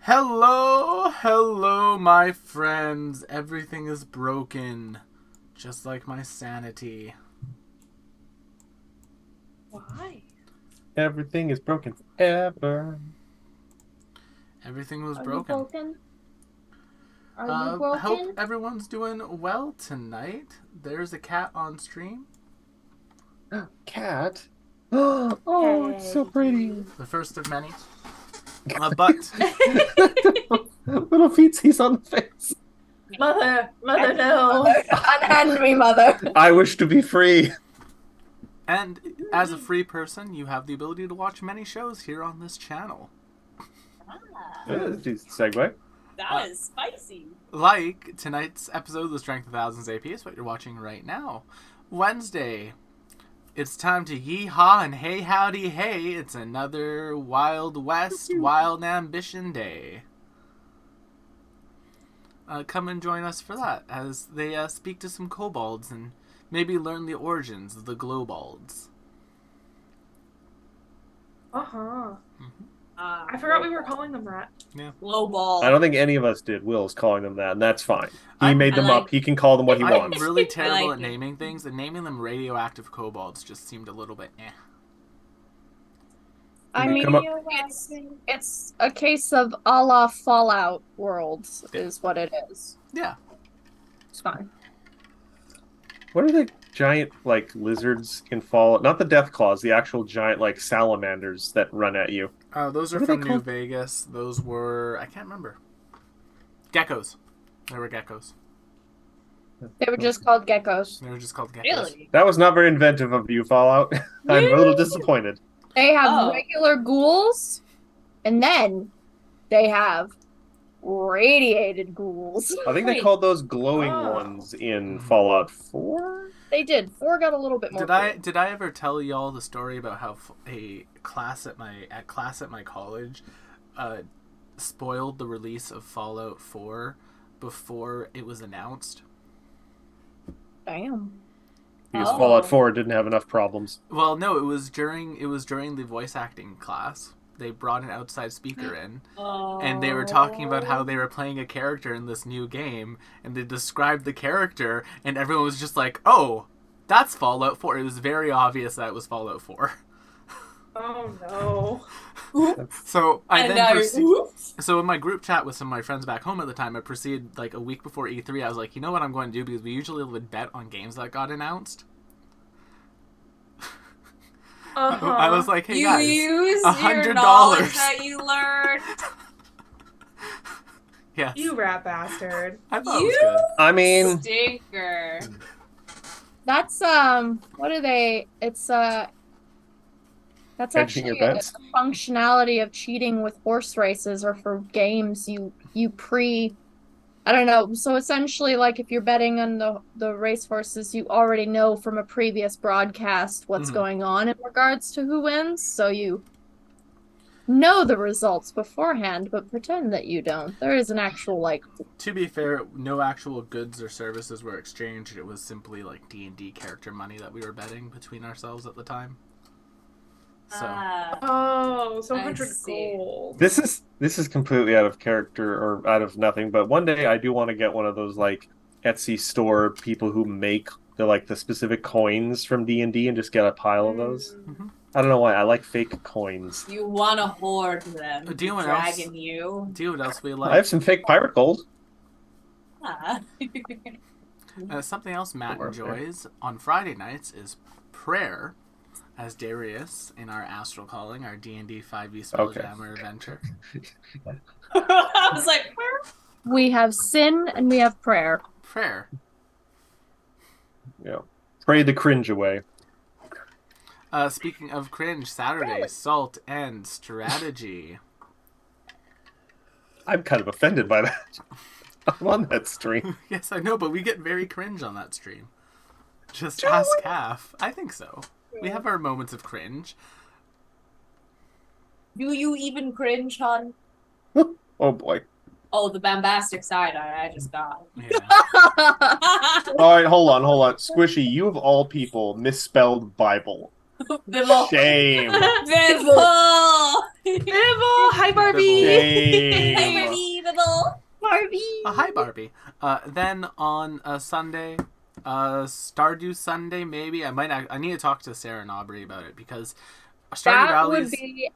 Hello, my friends. Everything is broken, just like my sanity. Why? Everything is broken forever. Everything was Are you broken. broken? Are you Hope broken? everyone's doing well tonight. There's a cat on stream. Cat. Oh, it's so pretty. The first of many. But Little feetsies on the face. Mother, no. Unhand me, mother. I wish to be free. and as a free person, you have the ability to watch many shows here on this channel. Decent segue. That is spicy. Like tonight's episode of The Strength of Thousands AP is what you're watching right now. Wednesday, it's time to yee-haw and hey howdy hey. It's another Wild West Wild Ambition Day. Come and join us for that as they speak to some kobolds and maybe learn the origins of the glowbalds. Uh-huh. I I forgot we were calling them that. low ball. I don't think any of us did. Will's calling them that, and that's fine. He I'm- made them I like- up. He can call them what he I'm wants. really terrible like at it. naming things, and naming them radioactive kobolds just seemed a little bit eh. I You mean, come up- it's a case of a la Fallout worlds is what it is. Yeah. It's fine. What are the giant lizards in Fallout? Not the Death Claws, the actual giant salamanders that run at you. Those are What are from they New called? Vegas. Those were... I can't remember. Geckos. They were geckos. They were just called geckos. They were just called geckos. Really? That was not very inventive of you, Fallout. I'm a little disappointed. They have Oh. regular ghouls, and then they have radiated ghouls. I think they Wait, called those glowing Oh. ones in Fallout 4. They did. 4 got a little bit more. Did I ever tell y'all the story about how a class at my college spoiled the release of Fallout 4 before it was announced? Damn. Because Oh. Fallout 4 didn't have enough problems. Well, no, it was during the voice acting class. They brought an outside speaker in, and they were talking about how they were playing a character in this new game, and they described the character, and everyone was just like, "Oh, that's Fallout 4." It was very obvious that it was Fallout 4. Oh no. So I And then now, proceed- oops. So in my group chat with some of my friends back home at the time, I proceeded like a week before E3. I was like, you know what I'm going to do, because we usually would bet on games that got announced. Uh-huh. I was like, hey You guys, use $100. your knowledge that you learned. yes, You rat bastard. I thought it was good. I mean, Stinker. That's what are they? It's that's Hedging your actually a bets? functionality of cheating with horse races or for games you pre I don't know. So essentially, like if you're betting on the race horses, you already know from a previous broadcast what's Mhm. going on in regards to who wins, so you know the results beforehand, but pretend that you don't. There is an actual To be fair, no actual goods or services were exchanged. It was simply like D&D character money that we were betting between ourselves at the time. So Oh, so I 100 see. gold. this is completely out of character or out of nothing, but one day I do want to get one of those Etsy store people who make the specific coins from D&D and just get a pile of those. I don't know why. I like fake coins. You want to hoard them. Do you know what else? Dragging you. do you know what else we I like? have some fake pirate gold. Ah. Something else Matt Or- enjoys on Friday nights is prayer, as Darius in our Astral Calling, our D&D 5e Spelljammer adventure. I was like, where? We have sin and we have prayer. Prayer. Pray the cringe away. Speaking of cringe, Saturday, Salt and Strategy. I'm kind of offended by that. I'm on that stream. Yes, I know, but we get very cringe on that stream. Just ask Half. I think so. We have our moments of cringe. Do you even cringe, hon? Oh boy. Oh, the bombastic side I just got. Yeah. All right, hold on. Squishy, you of all people misspelled Bible. Bibble. Shame. Bibble. Bibble! Hi, Barbie! Shame. Hey, Barbie, Bibble. Barbie. Hi, Barbie. Then on a Sunday, Stardew Sunday, maybe I need to talk to Sarah and Aubrey about it because Stardew That Valley's would be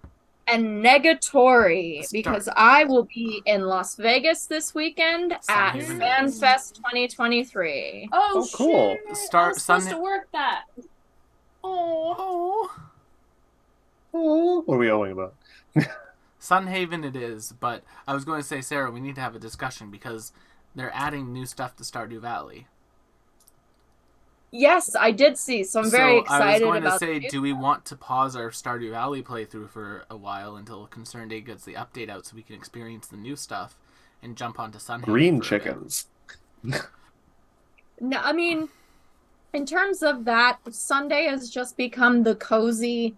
a negatory because I will be in Las Vegas this weekend at Sunhaven. FanFest 2023. Oh, cool. Shit. I was supposed to work that. Oh. Oh, what are we owing about? Sunhaven it is, but I was going to say, Sarah, we need to have a discussion because they're adding new stuff to Stardew Valley. Yes, I did see, so I'm very excited I was going about to say, the do we want to pause our Stardew Valley playthrough for a while until Concerned Egg gets the update out so we can experience the new stuff and jump onto Sunhaven? Green for a bit? chickens. No, I mean, in terms of that, Sunday has just become the cozy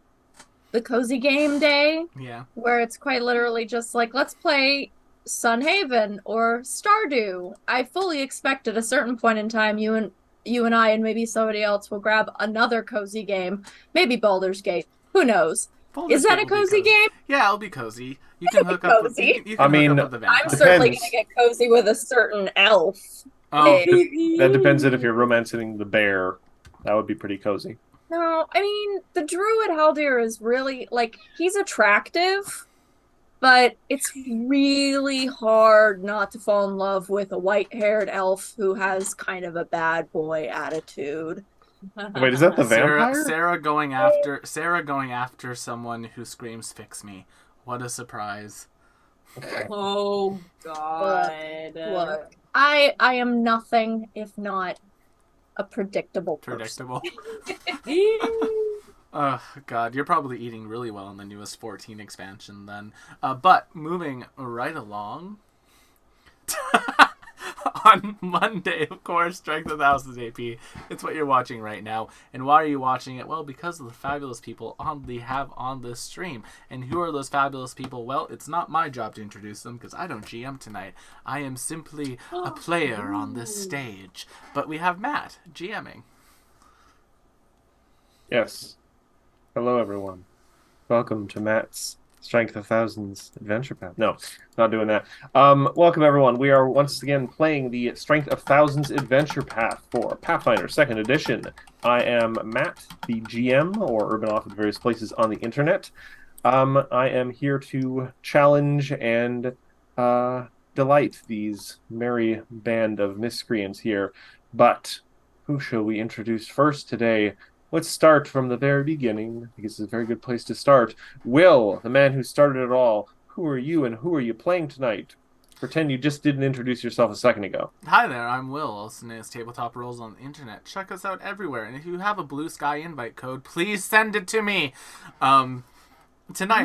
game day, Yeah. where it's quite literally just like, let's play Sunhaven or Stardew. I fully expect at a certain point in time, you and I and maybe somebody else will grab another cozy game, maybe Baldur's Gate. Who knows? Baldur's Is that Gate a will be cozy game? Yeah, it'll be cozy. You can hook up with, Cozy. you can I hook mean, up with the vampire. I'm certainly Depends. gonna get cozy with a certain elf. Oh, That depends on if you're romancing the bear. That would be pretty cozy. No, I mean, the druid Haldir is really, like, he's attractive, but it's really hard not to fall in love with a white-haired elf who has kind of a bad boy attitude. Wait, is that the vampire? Sarah going after someone who screams "Fix me." What a surprise! Oh God. Look, I am nothing if not a predictable person. Predictable. Oh God, you're probably eating really well in the newest 14 expansion then. But moving right along. On Monday, of course, Strength 1000 AP. It's what you're watching right now. And why are you watching it? Well, because of the fabulous people they have on this stream. And who are those fabulous people? Well, it's not my job to introduce them because I don't GM tonight. I am simply a player on this stage. But we have Matt GMing. Yes. Hello, everyone. Welcome to Matt's Strength of Thousands Adventure Path. No, not doing that. Welcome, everyone. We are once again playing the Strength of Thousands Adventure Path for Pathfinder 2nd Edition. I am Matt, the GM, or Urban Off at various places on the internet. I am here to challenge and delight these merry band of miscreants here. But who shall we introduce first today? Let's start from the very beginning, because it's a very good place to start. Will, the man who started it all, who are you and who are you playing tonight? Pretend you just didn't introduce yourself a second ago. Hi there, I'm Will, also known as Tabletop Rules on the internet. Check us out everywhere, and if you have a Blue Sky invite code, please send it to me. Tonight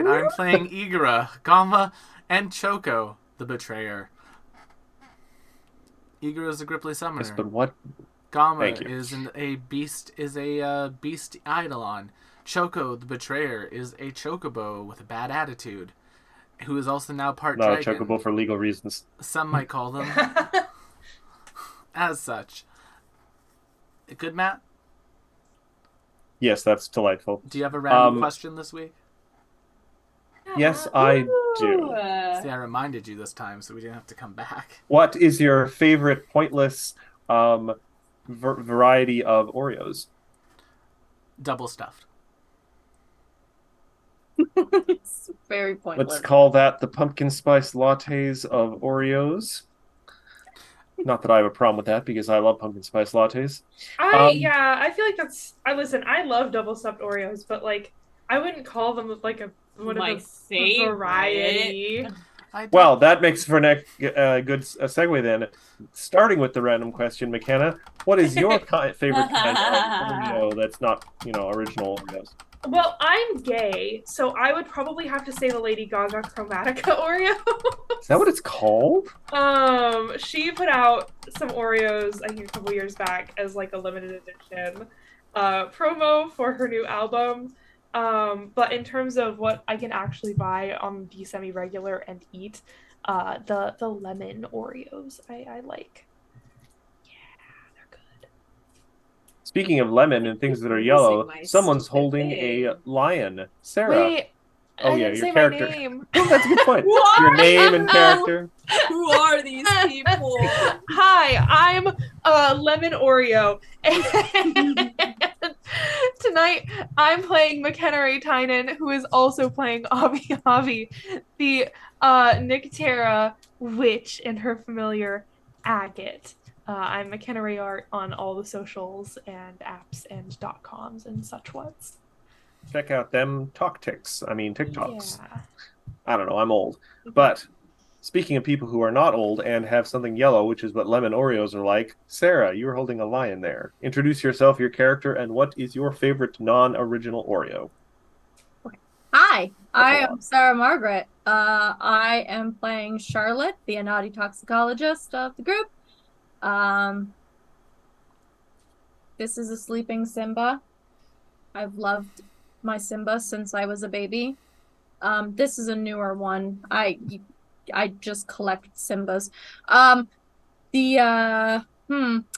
I'm playing Igara, Gama, and Choco, the Betrayer. Igara is a Gripply Summoner. Yes, but what? Gama Thank you. is a beast Eidolon. Choco, the Betrayer, is a Chocobo with a bad attitude, who is also now part Not dragon. a chocobo for legal reasons. Some might call them as such. Good, Matt? Yes, that's delightful. Do you have a random question this week? Yes, I do. See, I reminded you this time, so we didn't have to come back. What is your favorite pointless variety of Oreos? Double stuffed. It's very pointless. Let's call that the pumpkin spice lattes of Oreos. Not that I have a problem with that, because I love pumpkin spice lattes. Yeah, I feel like that's. Listen, I love double stuffed Oreos, but like, I wouldn't call them like My a favorite. variety. Well, that makes for a good segue then. Starting with the random question, McKenna, what is your favorite kind of Oreo that's not, original Oreos? Well, I'm gay, so I would probably have to say the Lady Gaga Chromatica Oreo. Is that what it's called? She put out some Oreos, I think, a couple years back as like a limited edition promo for her new album. But in terms of what I can actually buy on the semi-regular and eat, the lemon Oreos I like. Yeah, they're good. Speaking of lemon and things that are Losing yellow, my someone's stupid holding thing. a lion. Sarah. Wait, Oh, I yeah, didn't your say character. my name. Oh, that's a good point. Who Your are name and you? character. Who are these people? Hi, I'm Lemon Oreo. And tonight I'm playing McKenna Ray Tynan, who is also playing Avi Avi, the Nictera witch and her familiar Agate. I'm McKenna Ray Art on all the socials and apps and .coms and such whats. Check out them TikToks. Yeah. I don't know, I'm old. But speaking of people who are not old and have something yellow, which is what lemon Oreos are like, Sarah, you are holding a lion there. Introduce yourself, your character, and what is your favorite non-original Oreo? Hi, I That's a am lot. Sarah Margaret. I am playing Charlotte, the naughty toxicologist of the group. This is a sleeping Simba. I've loved my Simba since I was a baby. This is a newer one. I just collect Simbas.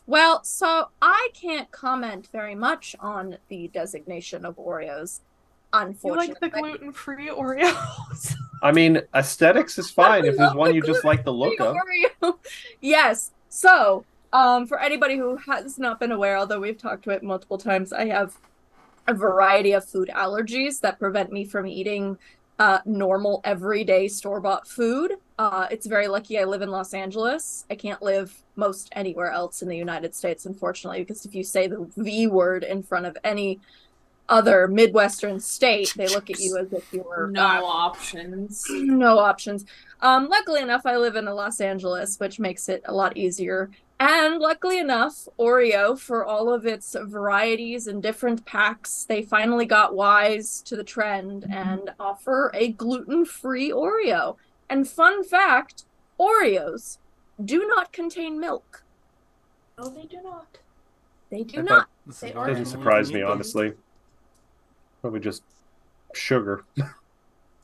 Well, so I can't comment very much on the designation of Oreos, You unfortunately. like the gluten-free Oreos? I mean, aesthetics is fine if there's one you just like the look of. Oreo. Yes. So, for anybody who has not been aware, although we've talked about it multiple times, I have a variety of food allergies that prevent me from eating normal everyday store-bought food. It's very lucky I live in Los Angeles. I can't live most anywhere else in the United States, unfortunately, because if you say the V word in front of any other Midwestern state, they look at you as if you were No options. no options. Luckily enough, I live in Los Angeles, which makes it a lot easier. And luckily enough, Oreo, for all of its varieties and different packs, they finally got wise to the trend and offer a gluten-free Oreo. And fun fact, Oreos do not contain milk. No, they do not. They do I not. thought- This They is are- why Doesn't you surprise need me, them. honestly. Probably just sugar.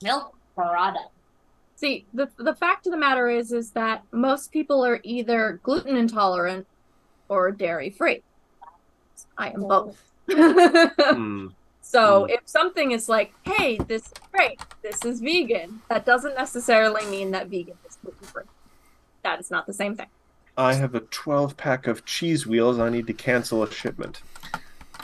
Milk product. See, the fact of the matter is that most people are either gluten intolerant or dairy free. I am both. Hmm. So if something is like, hey, this is great, this is vegan, that doesn't necessarily mean that vegan is gluten free. That is not the same thing. I have a 12-pack of cheese wheels. I need to cancel a shipment.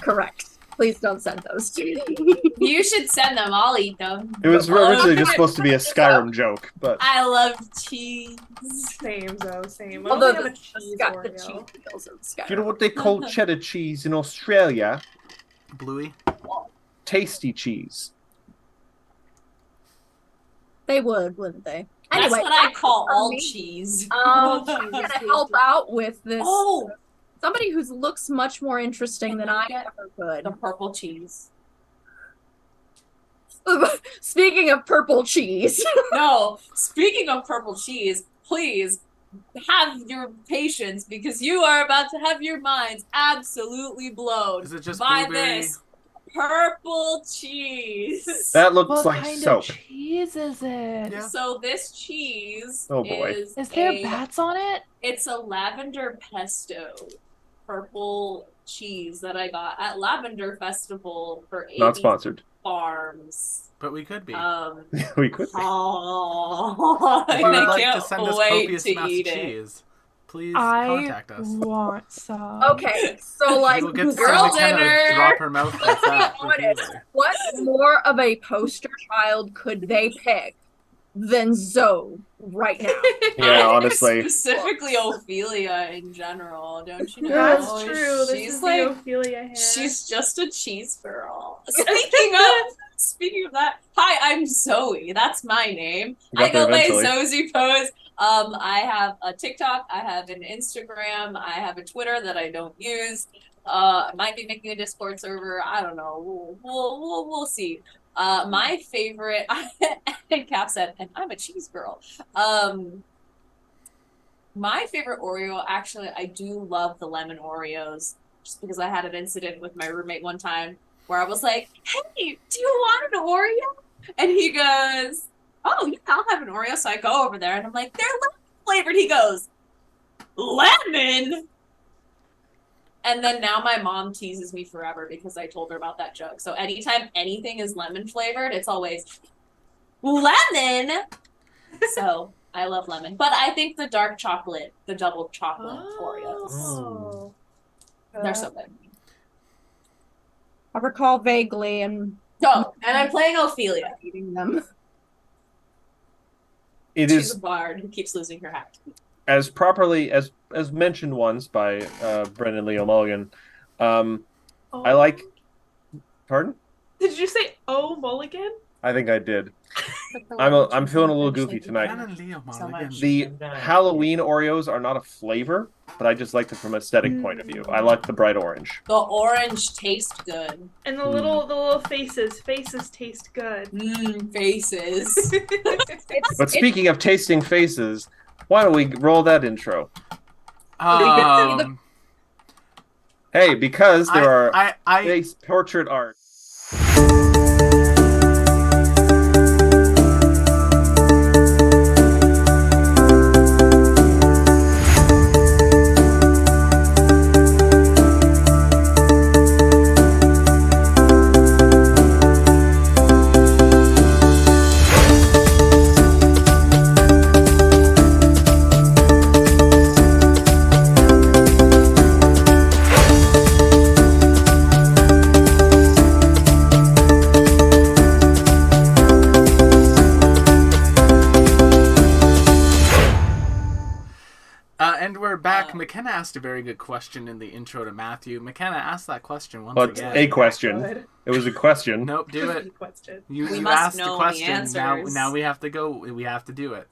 Correct. Please don't send those to me. You should send them. I'll eat them. It was originally just supposed to be a Skyrim joke, but I love cheese. Same though, same. Although I only have a the cheese cheese Oreo. wheels of do you know Skyrim. what they call cheddar cheese in Australia? Bluey. Tasty cheese. They would, wouldn't they? That's Anyway, what I call for all me. cheese. I'm gonna help out with this. Oh, Somebody who looks much more interesting than I ever the could. purple cheese. Speaking of purple cheese, No, speaking of purple cheese, please have your patience because you are about to have your minds absolutely blown Is it just by blueberry? this purple cheese. That looks What like kind soap. of cheese is it? Yeah. So this cheese Oh, boy. Is there a- bats on it? It's a lavender pesto purple cheese that I got at Lavender Festival for Not 80 sponsored. Farms. But we could be. We could. Oh, If you I would like to can't send us wait copious to amounts of eat it. cheese, please I contact us. want some. okay, so like, We'll get to Girl see McKenna dinner. drop her mouth like that. What is- repeatedly. what more of a poster child could they pick than Zoe right now? Yeah, honestly. Specifically Ophelia in general, don't you know? That's true. This She's is like, the Ophelia hair. she's just a cheese girl. Speaking of that, hi, I'm Zoe. That's my name. Got I go there by eventually. Zosie Pose. I have a TikTok, I have an Instagram, I have a Twitter that I don't use. I might be making a Discord server. I don't know. We'll see. My favorite, and Cap said, and I'm a cheese girl. My favorite Oreo, actually, I do love the lemon Oreos, just because I had an incident with my roommate one time where I was like, hey, do you want an Oreo? And he goes, oh, yeah, I'll have an Oreo. So I go over there and I'm like, they're lemon flavored. He goes, lemon? And then now my mom teases me forever because I told her about that joke. So anytime anything is lemon flavored, it's always lemon. So I love lemon. But I think the dark chocolate, the double chocolate Oreos, Oh. they're so good. I recall vaguely and So, and I'm playing Ophelia. eating them. It She's is a bard who keeps losing her hat. as properly as mentioned once by Brendan Leo Mulligan. I like. Pardon? Did you say "Oh Mulligan"? I think I did. I'm feeling a little goofy tonight. Brennan Leo So Mulligan. much. The Halloween Oreos are not a flavor, but I just like them from an aesthetic point of view. I like the bright orange. The orange tastes good. And the little faces taste good. Faces. But speaking of tasting faces, why don't we roll that intro? Hey, because there are face portrait art. And we're back. McKenna asked a very good question in the intro to Matthew. McKenna, ask that question once again. A question. Good. It was a question. Nope, do it. Good question. You We you must asked the know the question. Now answers. we have to go. We have to do it.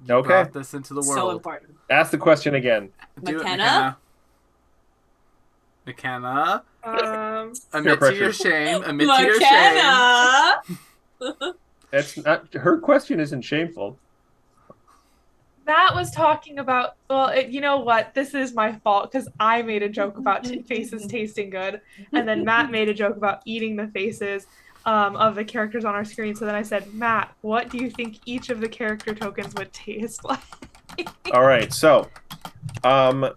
You Okay. brought this into the world. So important. Ask the question again. Do McKenna? it, McKenna. Um, Admit to pressure. your shame. Admit to your shame. McKenna! That's not her question. Isn't shameful. Matt was talking about. Well, you know what? This is my fault because I made a joke about faces tasting good, and then Matt made a joke about eating the faces of the characters on our screen. So then I said, Matt, what do you think each of the character tokens would taste like? All right, so, I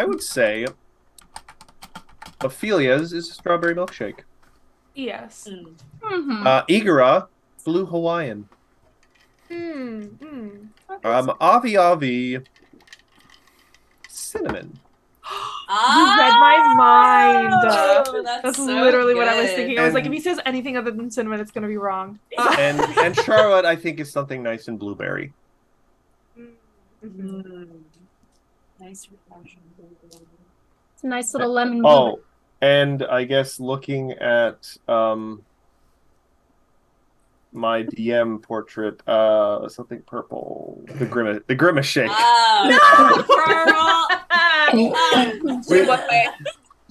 would say Ophelia's is a strawberry milkshake. Yes. Mm-hmm. Igara, blue Hawaiian. Avi Avi, cinnamon. You read my mind. That's so literally what I was good. thinking. I was like, if And- he says anything other than cinnamon, it's gonna be wrong. And Charlotte, I think, is something nice and blueberry. Nice reflection. It's a nice little lemon. Oh, and I guess looking at my DM portrait, something purple, the grimace shake. Girl.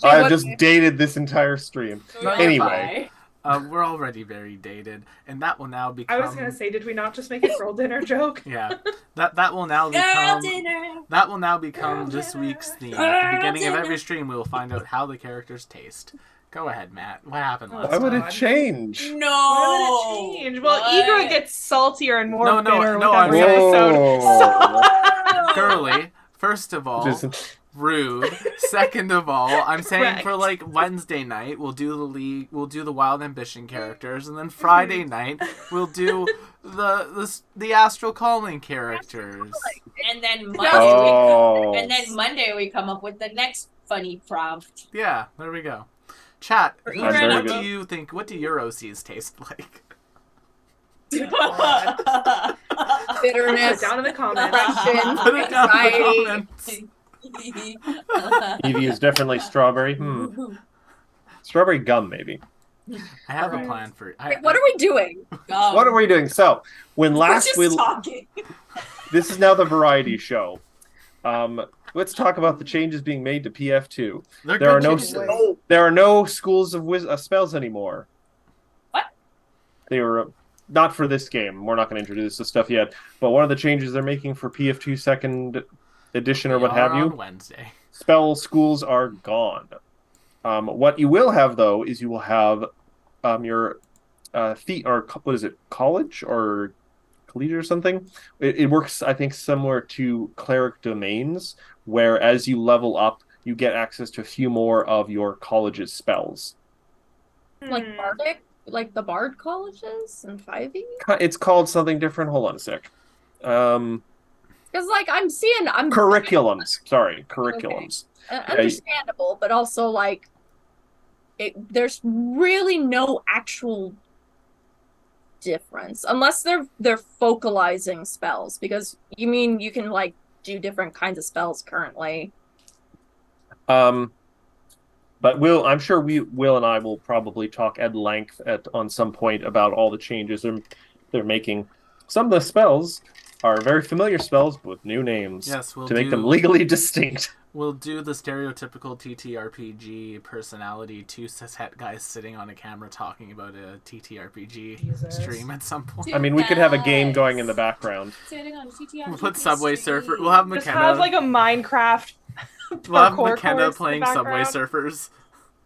I've just dated this entire stream. No, Anyway. We're already very dated, and that will now become. I was gonna say, did we not just make a girl dinner joke? Yeah, that will now Girl become. dinner. That will now become this dinner. week's theme. At the beginning of dinner. every stream, we will find out how the characters taste. Go ahead, Matt. What happened last Why would time? it change? No. Why would it change? Well, Igor gets saltier and more No, bitter with I'm every saying- episode. Girly, first of all, Just- rude. Second of all, I'm saying Correct. for like Wednesday night, we'll do the Wild Ambition characters, and then Friday night we'll do the Astral Calling characters. And then Oh. Monday we come up with the next funny prompt. Yeah, there we go. Chat. I'm very What good. do you think? What do your OCs taste like? bitterness. Down in the comments. Depression, Put it down in the anxiety. comments. Evie is definitely strawberry. Strawberry gum, maybe. I have a Alright. plan for. Wait, what are we doing? What are we doing? So, when We're last just we talking. this is now the variety show. Let's talk about the changes being made to PF2. They're There are good no changes. there are no schools of spells anymore. What? They were not for this game. We're not going to introduce this stuff yet. But one of the changes they're making for PF2 second edition or We what have are you, on Wednesday. spell schools are gone. What you will have though is you will have your what is it, college or collegiate or something. It works, I think, similar to cleric domains, where as you level up, you get access to a few more of your college's spells. Like Bardic, like the Bard colleges in 5e? It's called something different. Hold on a sec. Because like I'm Curriculums. Sorry, curriculums. understandable, but also like there's really no actual difference unless they're focalizing spells, because you mean you can like do different kinds of spells currently. But I'm sure Will and I will probably talk at length on some point about all the changes they're making. Some of the spells are very familiar spells with new names. Yes, to make them legally distinct. We'll do the stereotypical TTRPG personality, two cishet guys sitting on a camera talking about a TTRPG stream at some point. I mean, we could have a game going in the background. We'll put Subway Surfer. We'll have McKenna. Just have like a Minecraft. We'll have McKenna playing Subway Surfers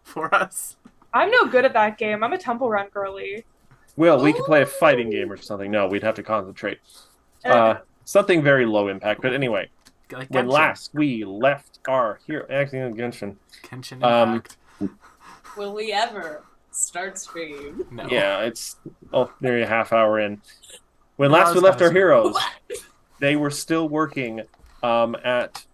for us. I'm no good at that game. I'm a Temple Run girly. Well, we could play a fighting game or something. No, we'd have to concentrate. Something very low impact. But anyway, like when last we left our hero, acting on Genshin Impact. Will we ever start stream? No. Yeah, it's nearly a half hour in. When last we left our heroes, they were still working at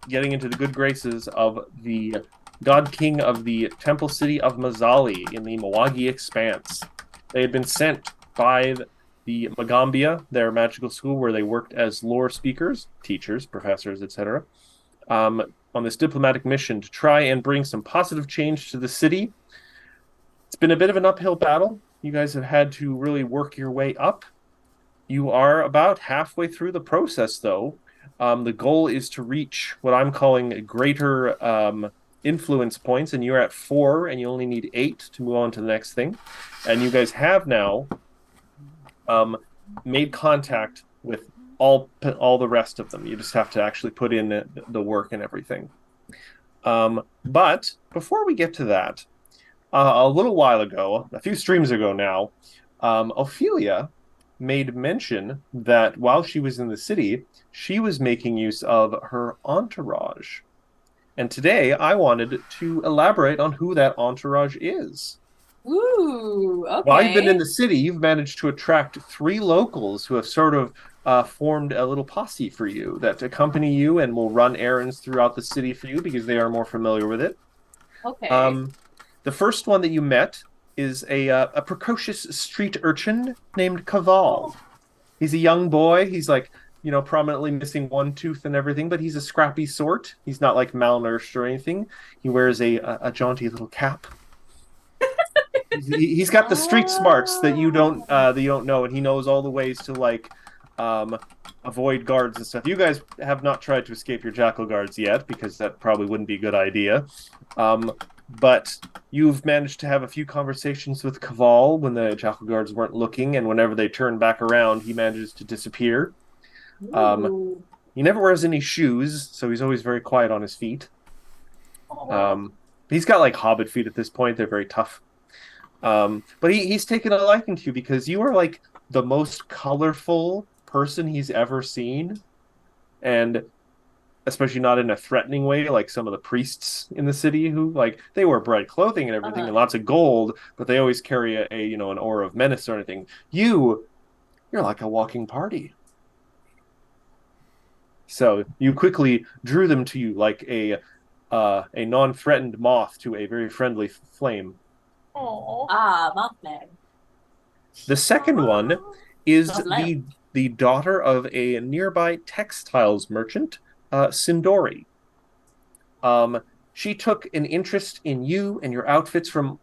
getting into the good graces of the God King of the Temple City of Mazali in the Mawagi Expanse. They had been sent by the Magambia, their magical school where they worked as lore speakers, teachers, professors, etc., on this diplomatic mission to try and bring some positive change to the city. It's been a bit of an uphill battle. You guys have had to really work your way up. You are about halfway through the process, though. The goal is to reach what I'm calling greater influence points, and you're at 4, and you only need 8 to move on to the next thing. And you guys have now made contact with all the rest of them. You just have to actually put in the work and everything. But before we get to that, a little while ago, a few streams ago now, Ophelia made mention that while she was in the city, she was making use of her entourage. And today I wanted to elaborate on who that entourage is. Ooh, okay. While you've been in the city, you've managed to attract 3 locals who have sort of formed a little posse for you that accompany you and will run errands throughout the city for you because they are more familiar with it. Okay. The first one that you met is a precocious street urchin named Kaval. He's a young boy. He's like, prominently missing one tooth and everything, but he's a scrappy sort. He's not like malnourished or anything. He wears a jaunty little cap. He's got the street smarts that you don't know, and he knows all the ways to like avoid guards and stuff. You guys have not tried to escape your jackal guards yet because that probably wouldn't be a good idea. But you've managed to have a few conversations with Kaval when the jackal guards weren't looking, and whenever they turn back around, he manages to disappear. He never wears any shoes, so he's always very quiet on his feet. He's got like hobbit feet at this point. They're very tough. But he's taken a liking to you because you are like the most colorful person he's ever seen, and especially not in a threatening way like some of the priests in the city who like they wear bright clothing and everything and lots of gold, but they always carry a an aura of menace or anything. You're like a walking party. So you quickly drew them to you like a non-threatened moth to a very friendly flame. Aww. Mothman. The second one is the daughter of a nearby textiles merchant, Sindori. She took an interest in you and your outfits from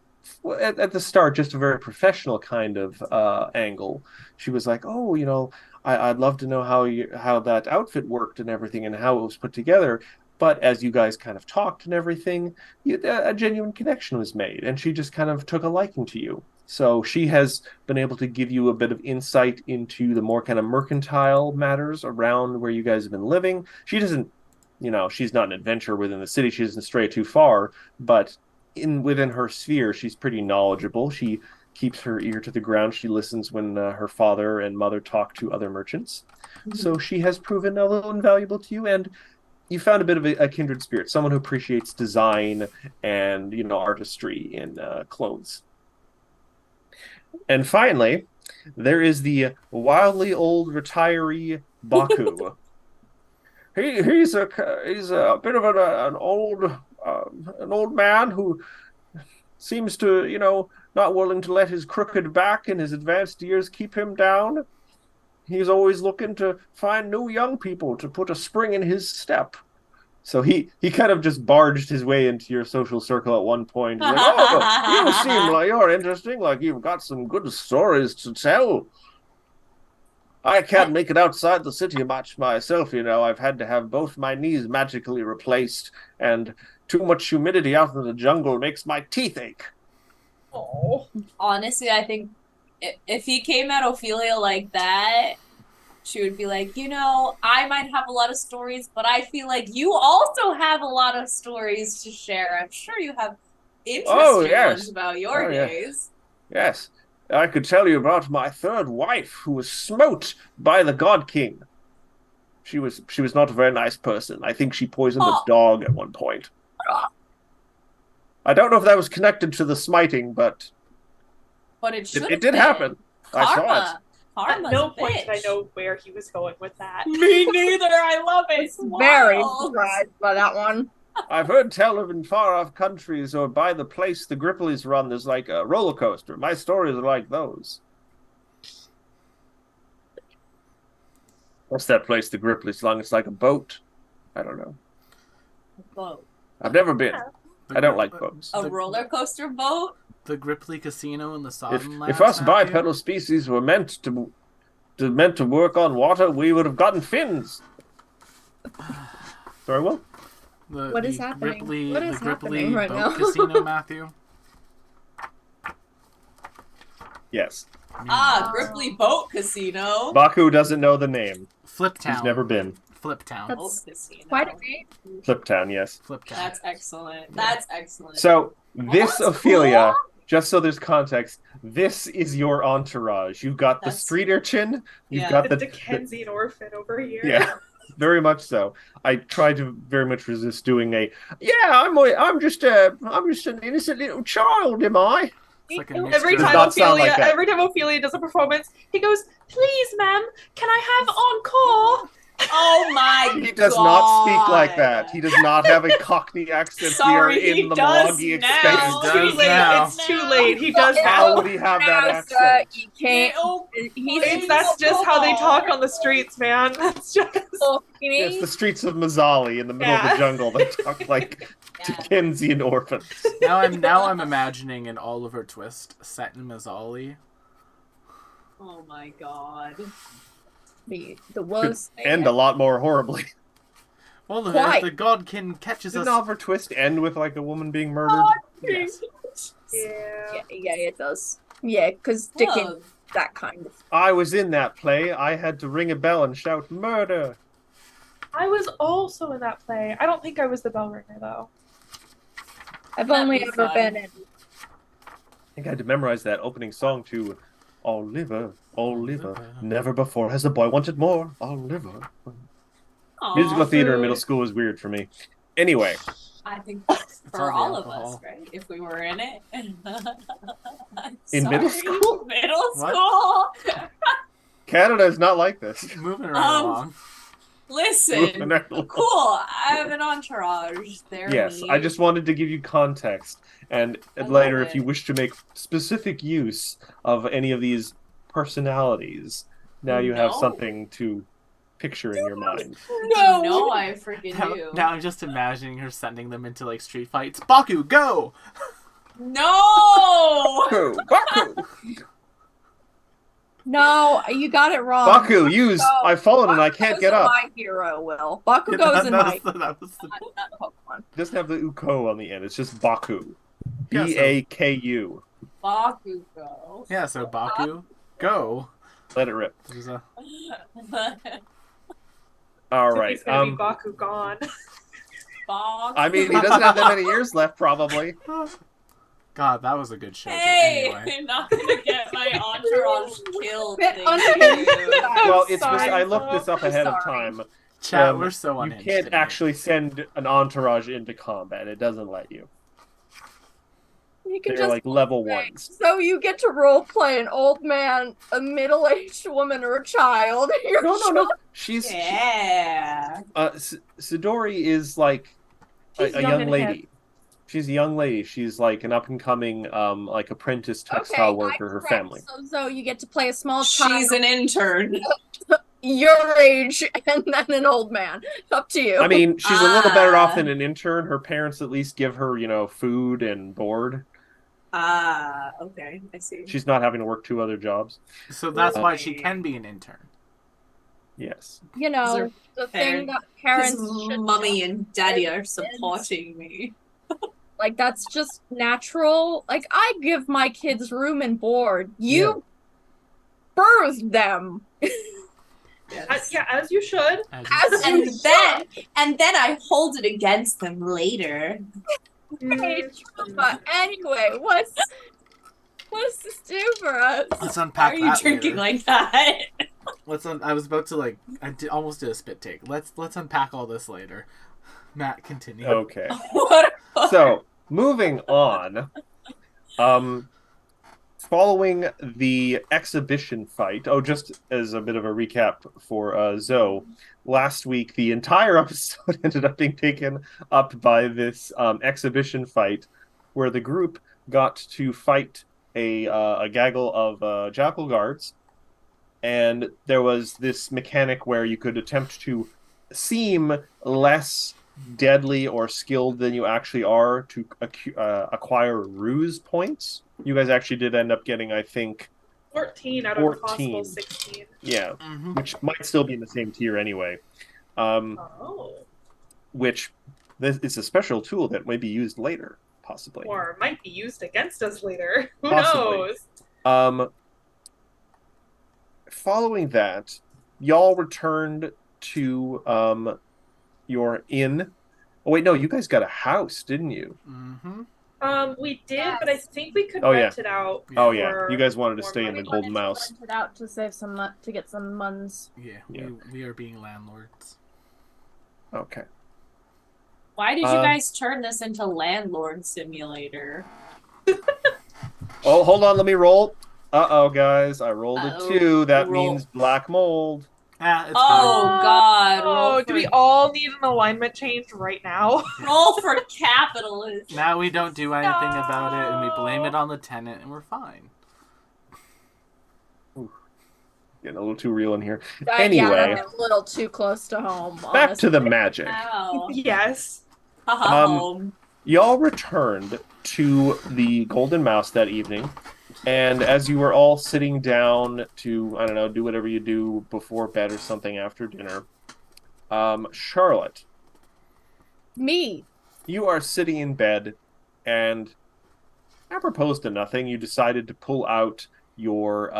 at the start, just a very professional kind of angle. She was like, "Oh, I'd love to know how that outfit worked and everything, and how it was put together." But as you guys kind of talked and everything, a genuine connection was made, and she just kind of took a liking to you. So she has been able to give you a bit of insight into the more kind of mercantile matters around where you guys have been living. She doesn't, she's not an adventurer within the city. She doesn't stray too far, but within her sphere, she's pretty knowledgeable. She keeps her ear to the ground. She listens when her father and mother talk to other merchants. So she has proven a little invaluable to you, and you found a bit of a kindred spirit, someone who appreciates design and artistry in clothes. And finally, there is the wildly old retiree Baku. He's a bit of an old man who seems to not willing to let his crooked back and his advanced years keep him down. He's always looking to find new young people to put a spring in his step. So he kind of just barged his way into your social circle at one point. He's like, oh, you seem like you're interesting, like you've got some good stories to tell. I can't make it outside the city much myself, I've had to have both my knees magically replaced, and too much humidity out in the jungle makes my teeth ache. Oh. Honestly, I think if he came at Ophelia like that, she would be like, I might have a lot of stories, but I feel like you also have a lot of stories to share. I'm sure you have interesting ones about your days. Yes. I could tell you about my third wife, who was smote by the God King. She was not a very nice person. I think she poisoned a dog at one point. I don't know if that was connected to the smiting, but it did happen. Karma. I saw it. At no point did I know where he was going with that. Me neither. I love it. Very surprised by that one. I've heard tell of in far-off countries or by the place the Gripplies run, there's like a roller coaster. My stories are like those. What's that place the Gripplies run? It's like a boat. I don't know. A boat. I've never been. I don't like boats. A roller coaster boat? The Gripply Casino in the Sodden Lands. If us bipedal species were meant to work on water, we would have gotten fins. Very well. What is happening? Gripply, What is the happening Gripply right boat now? Casino, Matthew. Yes. Gripply Boat Casino. Baku doesn't know the name. Fliptown. He's never been. Fliptown. Boat Casino. Quite a name. Fliptown, yes. Fliptown. That's excellent. That's excellent. So this that's Ophelia, cool. just so there's context, this is your entourage. You've got the That's- street urchin. You've Yeah. got The the Dickensian orphan over here. yeah, very much so. I tried to very much resist doing I'm just an innocent little child, am I? It's like a Every mixture. time not sound like that. Every time Ophelia does a performance, he goes, "Please, ma'am, can I have encore?" Oh my god. He does not speak like that. He does not have a Cockney accent. Sorry, we are he in the does Milwaukee now. expanse. He Too does late. now. It's too late. He does How now. would he have that Now, accent? sir, you can't. That's just how they talk on the streets, man. That's just. It's the streets of Mazzali in the middle of the jungle that talk like Dickensian orphans. Now I'm imagining an Oliver Twist set in Mazzali. Oh my god. The worst. End a lot more horribly. Well, Quite. the Godkin catches Didn't us. Oliver Twist end with like a woman being murdered? Yes. Yeah. Yeah, it does. Yeah, because Dickens, Love. that kind of. I was in that play. I had to ring a bell and shout murder. I was also in that play. I don't think I was the bell ringer though. I've That'd only be ever fun. been in. I think I had to memorize that opening song to Oliver, Oliver. Never before has a boy wanted more. Oliver. Aw, Musical theater in middle school was weird for me. Anyway, I think all for the all of alcohol. us, right? If we were in it. In middle Sorry. school? Middle What? school. Canada is not like this. Moving right along. Listen. Cool. I have an entourage. There. Yes, I just wanted to give you context, and I love later, if you it. wish to make specific use of any of these personalities, now you have No. something to picture in your mind. No. No, I freaking Now, do. now I'm just imagining her sending them into like street fights. Baku, go! No. Baku, Baku, No, you got it wrong. Baku, use! I've fallen and I can't Bakugo's get up. My hero, Will. Bakugo's That in was my that was the- Pokemon. It doesn't have the uko on the end. It's just Baku. Yeah, so- B-A-K-U. Bakugo. yeah, so Baku, go. Let it rip. There's a- All So right. He's gonna be Baku gone. I mean, he doesn't have that many years left, probably. God, that was a good show. Hey, Anyway. not gonna get my entourage killed. Bit Thank unhinged. you. Well, it's sorry, I looked this up I'm ahead of sorry. time. Chat, we're so You unhinged can't today. actually send an entourage into combat. It doesn't let you. You can They're just like level ones. so you get to role play an old man, a middle-aged woman, or a child. You're No. She's Yeah. Sidori is like She's a young young and lady. hip. She's a young lady. She's like an up and coming like apprentice textile worker. Her family. So you get to play a small child She's an intern. your age and then an old man. Up to you. I mean, she's a little better off Ah. than an intern. Her parents at least give her, food and board. Ah, okay, I see. She's not having to work 2 other jobs. So that's why she can be an intern. Yes. you know, the thing that parents Because should mommy and daddy are kids. supporting me. like that's just natural. Like I give my kids room and board. You birthed them. Yes. Yeah, as you should. And then I hold it against them later. Hey, but anyway, what does this do for us? Let's Why unpack are you that drinking later. like that? I was about to almost did a spit take. Let's unpack all this later. Matt, continue. Okay. What? So, moving on. Following the exhibition fight, just as a bit of a recap for Zoe, last week the entire episode ended up being taken up by this exhibition fight where the group got to fight a gaggle of jackal guards, and there was this mechanic where you could attempt to seem less deadly or skilled than you actually are to acquire ruse points. You guys actually did end up getting, I think, 14 out of 14. a possible 16. Yeah, Mm-hmm. which might still be in the same tier anyway. Oh. Which is a special tool that may be used later, possibly. Or might be used against us later. Who Possibly. knows? Following that, y'all returned to your inn. Oh wait, no, you guys got a house, didn't you? Mm-hmm. We did, but I think we could Oh, yeah. rent it out. Oh yeah, for you guys wanted to more stay in the money. Golden Mouse. Rent it out to save some to get some muns. Yeah, Yeah. we are being landlords. Okay. Why did you guys turn this into landlord simulator? Oh, hold on, let me roll. Uh-oh, guys, I rolled a 2. That Roll. means black mold. It's Oh God! Oh, do we all need an alignment change right now? roll for capitalism? fine. Now we don't do anything about it, and we blame it on the tenant, and we're fine. Getting a little too real in here. Yeah, Anyway, that's a little too close to home. back to the honestly. magic. Wow. Yes. Y'all returned to the Golden Mouse that evening, and as you were all sitting down to, I don't know, do whatever you do before bed or something after dinner, Charlotte, Me. you are sitting in bed, and apropos to nothing, you decided to pull out your,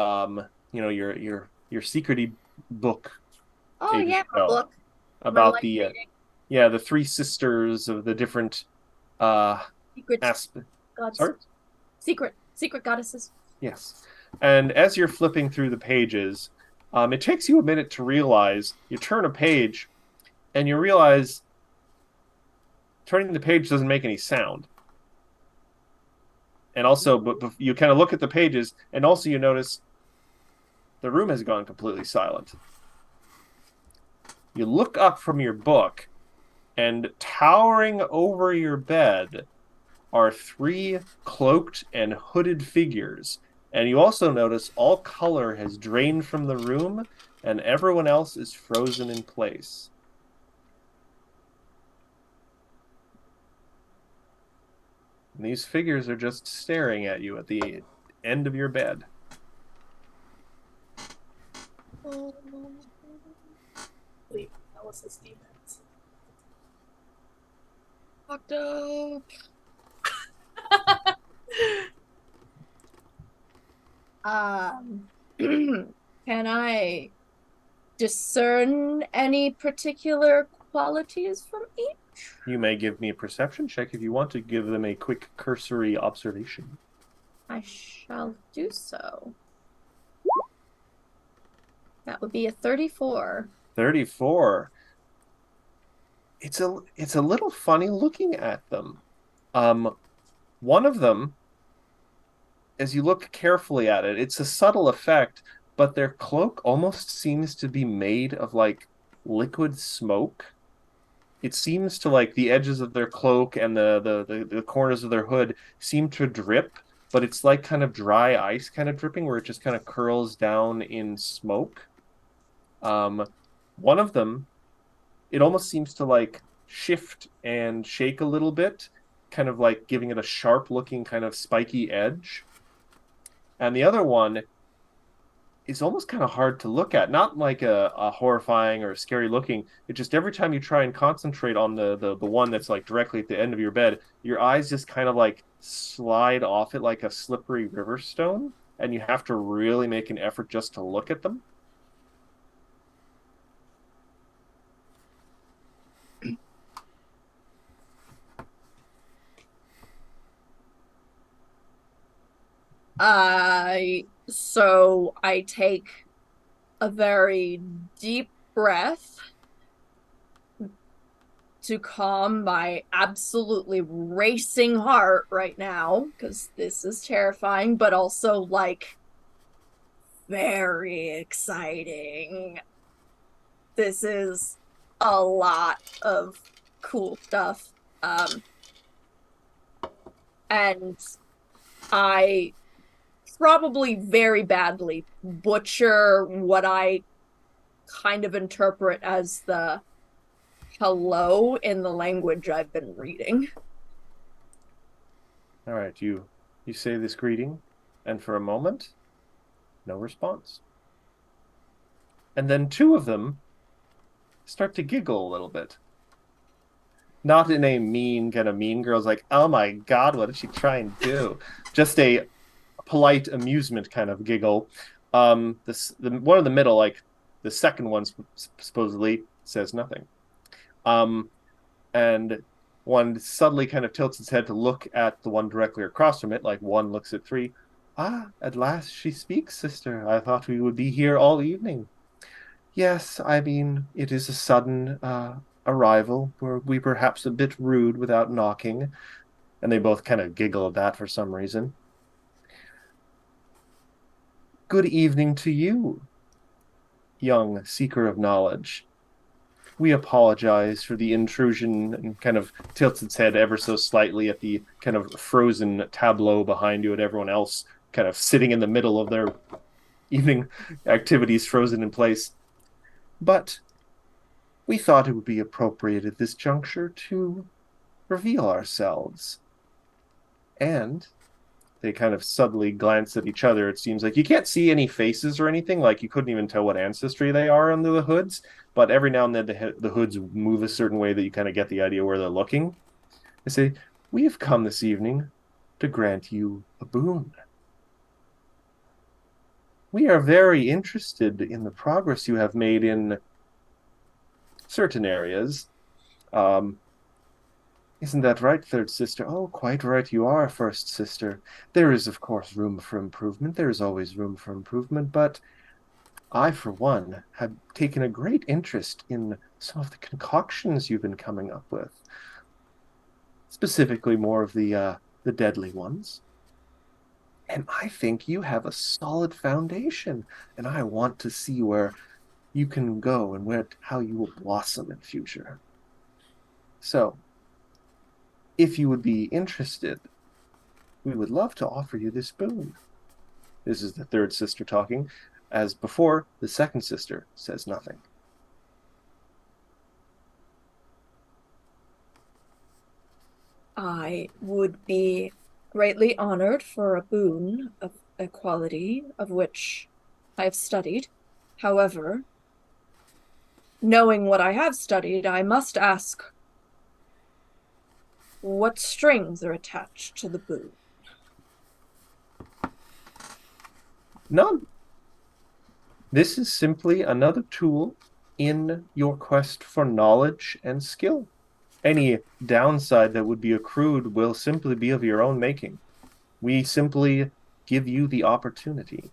your secrety book Oh Ages yeah, my ago book. about My the, life reading. the 3 sisters of the different secret aspects. gods. Sorry? Secret goddesses. Yes. And as you're flipping through the pages, it takes you a minute to realize, you turn a page, and you realize turning the page doesn't make any sound. And also, but you kind of look at the pages, and also you notice the room has gone completely silent. You look up from your book, and towering over your bed are 3 cloaked and hooded figures. And you also notice all color has drained from the room, and everyone else is frozen in place. And these figures are just staring at you at the end of your bed. Wait, Alice's demons. Fucked up. Can I discern any particular qualities from each? You may give me a perception check if you want to give them a quick cursory observation. I shall do so. That would be a 34. 34. It's a little funny looking at them. One of them, as you look carefully at it, it's a subtle effect, but their cloak almost seems to be made of like liquid smoke. It seems to like the edges of their cloak and the corners of their hood seem to drip, but it's like kind of dry ice kind of dripping where it just kind of curls down in smoke. One of them, it almost seems to like shift and shake a little bit, kind of like giving it a sharp looking kind of spiky edge. And the other one is almost kind of hard to look at, not like a horrifying or scary looking. It just every time you try and concentrate on the one that's like directly at the end of your bed, your eyes just kind of like slide off it like a slippery river stone, and you have to really make an effort just to look at them. So I take a very deep breath to calm my absolutely racing heart right now, because this is terrifying, but also like very exciting. This is a lot of cool stuff. And I probably very badly butcher what I kind of interpret as the hello in the language I've been reading. All right, you say this greeting, and for a moment, no response. And then two of them start to giggle a little bit. Not in a mean kind of mean girl's like, oh my God, what did she try and do? Just a polite amusement kind of giggle. The one in the middle, like the second one supposedly says nothing. And one suddenly kind of tilts its head to look at the one directly across from it, like one looks at three. Ah, at last she speaks, sister. I thought we would be here all evening. Yes, I mean, it is a sudden arrival. Were we perhaps a bit rude without knocking? And they both kind of giggle at that for some reason. Good evening to you, young seeker of knowledge. We apologize for the intrusion, and kind of tilts its head ever so slightly at the kind of frozen tableau behind you and everyone else kind of sitting in the middle of their evening activities frozen in place. But we thought it would be appropriate at this juncture to reveal ourselves. And they kind of subtly glance at each other. It seems like you can't see any faces or anything, like you couldn't even tell what ancestry they are under the hoods, but every now and then the hoods move a certain way that you kind of get the idea where they're looking. They say, we have come this evening to grant you a boon. We are very interested in the progress you have made in certain areas. Isn't that right, third sister? Oh, quite right you are, first sister. There is, of course, room for improvement. There is always room for improvement, but I, for one, have taken a great interest in some of the concoctions you've been coming up with. Specifically, more of the deadly ones. And I think you have a solid foundation, and I want to see where you can go and how you will blossom in future. So, if you would be interested, we would love to offer you this boon. This is the third sister talking. As before, the second sister says nothing. I would be greatly honored for a boon of a quality of which I have studied. However, knowing what I have studied, I must ask, what strings are attached to the boon? None. This is simply another tool in your quest for knowledge and skill. Any downside that would be accrued will simply be of your own making. We simply give you the opportunity.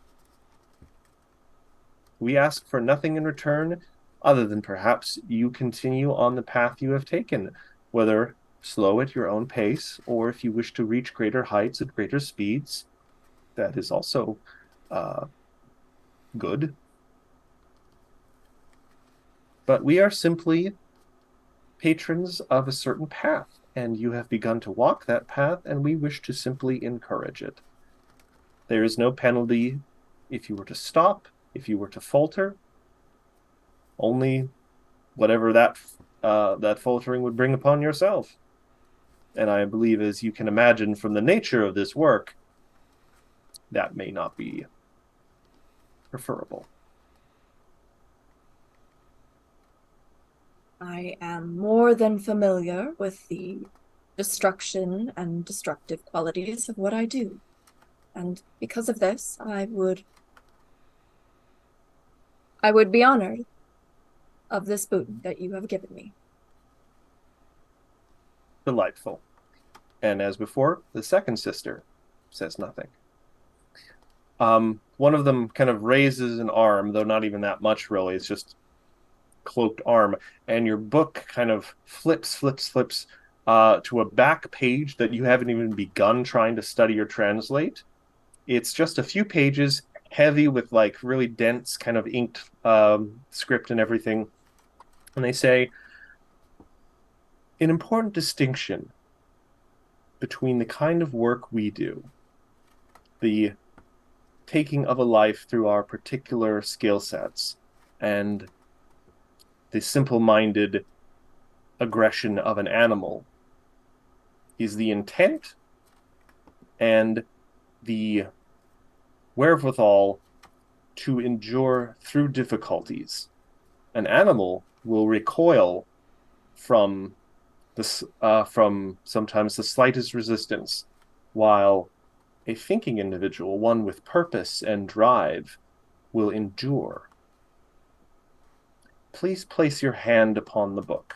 We ask for nothing in return other than perhaps you continue on the path you have taken, whether slow at your own pace, or if you wish to reach greater heights at greater speeds, that is also good. But we are simply patrons of a certain path, and you have begun to walk that path, and we wish to simply encourage it. There is no penalty if you were to stop, if you were to falter, only whatever that faltering would bring upon yourself. And I believe, as you can imagine from the nature of this work, that may not be preferable. I am more than familiar with the destruction and destructive qualities of what I do. And because of this, I would be honored of this boon that you have given me. Delightful. And as before, the second sister says nothing. One of them kind of raises an arm, though not even that much really, it's just cloaked arm, and your book kind of flips to a back page that you haven't even begun trying to study or translate. It's just a few pages, heavy with like really dense kind of inked script and everything. And they say, an important distinction between the kind of work we do, the taking of a life through our particular skill sets, and the simple-minded aggression of an animal, is the intent and the wherewithal to endure through difficulties. An animal will recoil from sometimes the slightest resistance, while a thinking individual, one with purpose and drive, will endure. Please place your hand upon the book.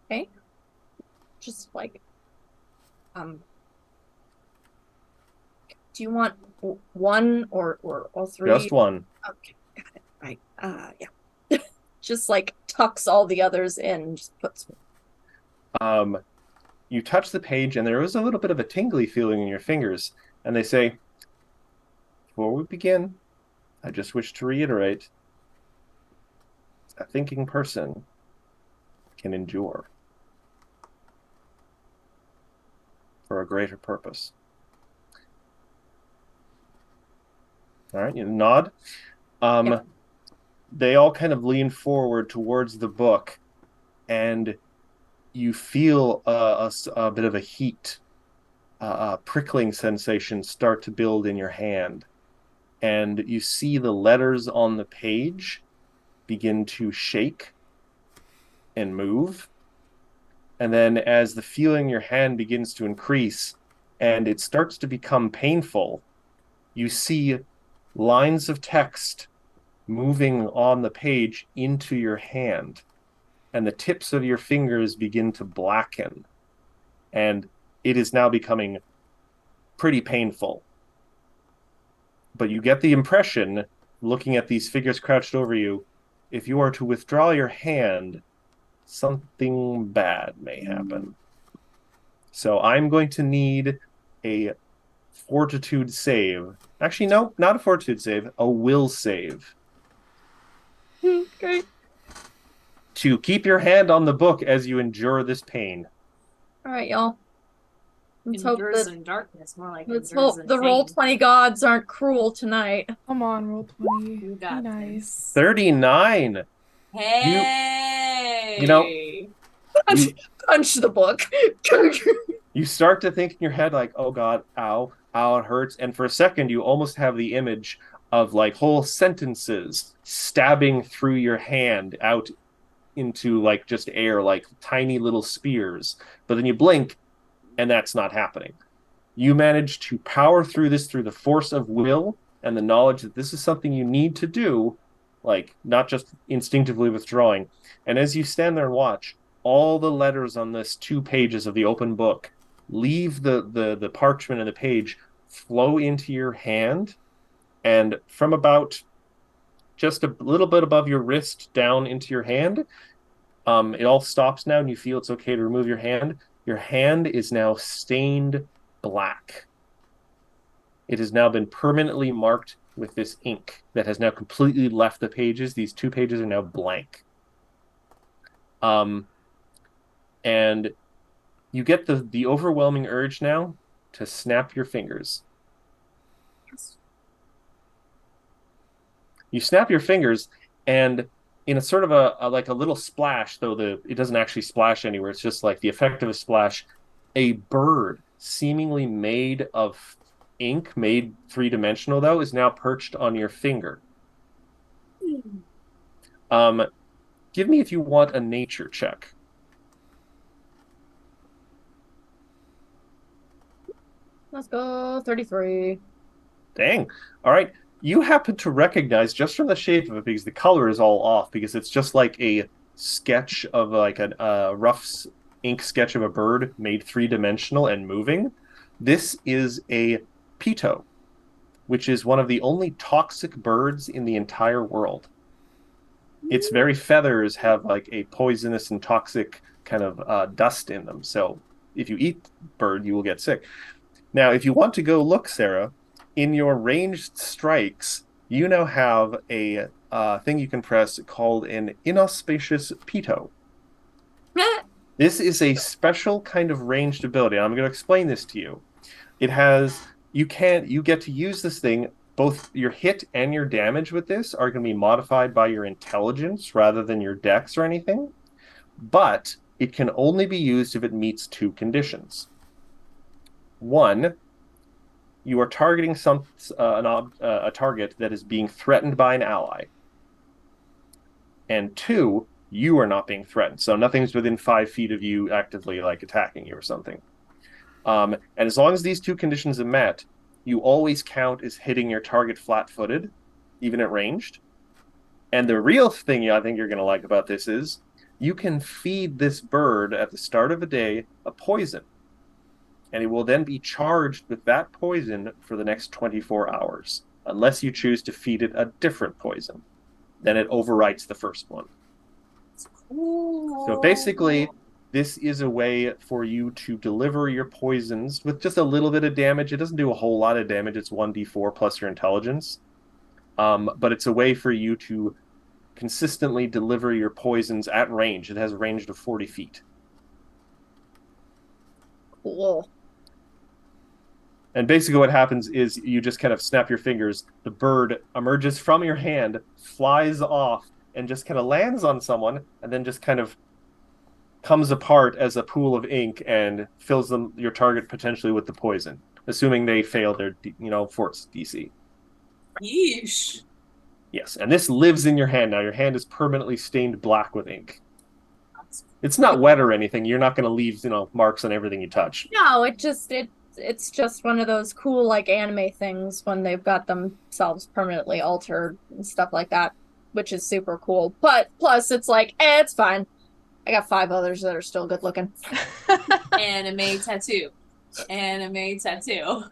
Okay. Just like, do you want one or all three? Just one. Okay, got it. Right. Yeah. Just like tucks all the others in, just puts. You touch the page, and there is a little bit of a tingly feeling in your fingers, and they say, before we begin, I just wish to reiterate, a thinking person can endure for a greater purpose. All right, you nod. Yeah. They all kind of lean forward towards the book, and you feel a bit of a heat, prickling sensation start to build in your hand. And you see the letters on the page begin to shake and move. And then as the feeling in your hand begins to increase and it starts to become painful, you see lines of text moving on the page into your hand, and the tips of your fingers begin to blacken, and it is now becoming pretty painful. But you get the impression, looking at these figures crouched over you, if you are to withdraw your hand, something bad may happen. So I'm going to need a fortitude save. Actually, no, not a fortitude save, a will save. Okay. To keep your hand on the book as you endure this pain. All right, y'all. Let's hope Endures that. in darkness, more like Let's endures hope in the roll pain. 20 gods aren't cruel tonight. Come on, roll 20. You Be got nice. 39. Hey! You know, you, Punch the book. you start to think in your head like, oh God, ow, ow, it hurts. And for a second, you almost have the image of like whole sentences stabbing through your hand out into like just air, like tiny little spears. But then you blink and that's not happening. You manage to power through this through the force of will and the knowledge that this is something you need to do, like not just instinctively withdrawing. And as you stand there and watch, all the letters on this 2 pages of the open book leave the parchment and the page, flow into your hand, and from about just a little bit above your wrist down into your hand, it all stops now, and you feel it's okay to remove your hand. Your hand is now stained black. It has now been permanently marked with this ink that has now completely left the pages. These 2 pages are now blank. And you get the overwhelming urge now to snap your fingers. You snap your fingers, and in a sort of a like a little splash, though it doesn't actually splash anywhere. It's just like the effect of a splash. A bird, seemingly made of ink, made 3-dimensional though, is now perched on your finger. Give me, if you want, a nature check. Let's go 33. Dang. All right. You happen to recognize, just from the shape of it, because the color is all off, because it's just like a sketch of like a rough ink sketch of a bird made 3-dimensional and moving. This is a peto, which is one of the only toxic birds in the entire world. Its very feathers have like a poisonous and toxic kind of dust in them. So if you eat bird, you will get sick. Now, if you want to go look, Sarah, in your ranged strikes, you now have a thing you can press called an inauspicious peto. This is a special kind of ranged ability. I'm going to explain this to you. It has you get to use this thing. Both your hit and your damage with this are going to be modified by your intelligence rather than your dex or anything. But it can only be used if it meets 2 conditions. 1, you are targeting a target that is being threatened by an ally. And 2, you are not being threatened. So nothing's within 5 feet of you actively like attacking you or something. And as long as these 2 conditions are met, you always count as hitting your target flat-footed, even at ranged. And the real thing I think you're going to like about this is you can feed this bird at the start of a day a poison. And it will then be charged with that poison for the next 24 hours, unless you choose to feed it a different poison. Then it overwrites the first one. So basically, this is a way for you to deliver your poisons with just a little bit of damage. It doesn't do a whole lot of damage. It's 1d4 plus your intelligence. But it's a way for you to consistently deliver your poisons at range. It has a range of 40 feet. Cool. And basically what happens is you just kind of snap your fingers. The bird emerges from your hand, flies off, and just kind of lands on someone, and then just kind of comes apart as a pool of ink and fills your target potentially with the poison, assuming they fail their force DC. Yeesh. Yes, and this lives in your hand now. Your hand is permanently stained black with ink. It's not wet or anything. You're not going to leave marks on everything you touch. No, it's just one of those cool like anime things when they've got themselves permanently altered and stuff like that, which is super cool. But plus it's like, it's fine. I got 5 others that are still good looking. Anime tattoo. Anime tattoo.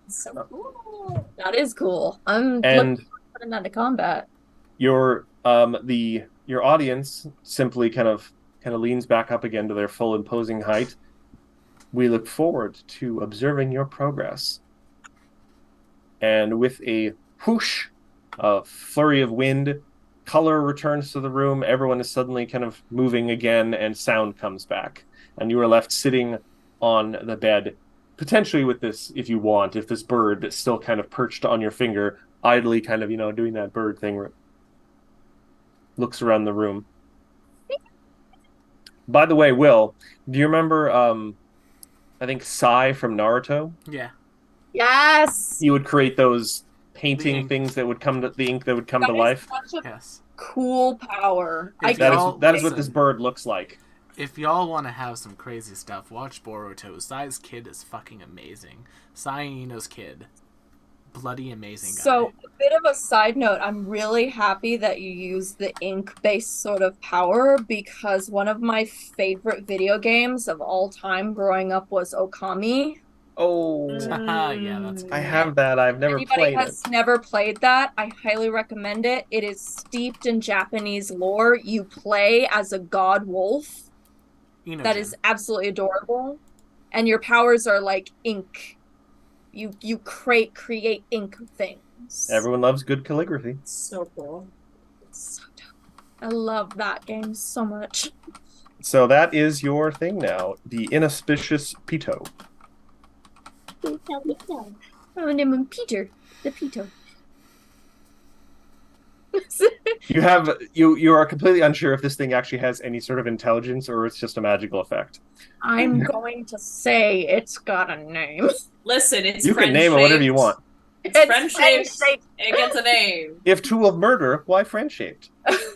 So cool. That is cool. I'm And looking forward to putting that to combat. your audience simply kind of leans back up again to their full imposing height. We look forward to observing your progress. And with a whoosh, a flurry of wind, color returns to the room. Everyone is suddenly kind of moving again, and sound comes back. And you are left sitting on the bed, potentially with this, if this bird that's still kind of perched on your finger, idly kind of, doing that bird thing where it looks around the room. By the way, Will, do you remember, I think Sai from Naruto? Yeah. Yes. You would create those painting things that would come to the ink that would come to life. Such a Yes. Cool power. That is what this bird looks like. If y'all want to have some crazy stuff, watch Boruto. Sai's kid is fucking amazing. Sai Ino's kid bloody amazing guy. So, a bit of a side note, I'm really happy that you use the ink-based sort of power because one of my favorite video games of all time growing up was Okami. Oh, Yeah, that's I have that. I've never Anybody played it. has never played that, I highly recommend it. It is steeped in Japanese lore. You play as a god wolf. Inogen. That is absolutely adorable. And your powers are like ink. You create ink things. Everyone loves good calligraphy. So cool. So dope. I love that game so much. So that is your thing now. The inauspicious Pito. My name is Peter. The Pito. You are completely unsure if this thing actually has any sort of intelligence or it's just a magical effect. I'm going to say it's got a name. Listen, it's You can name it whatever you want. It's friend-shaped. friend-shaped. It gets a name. If tool of murder, why friend-shaped?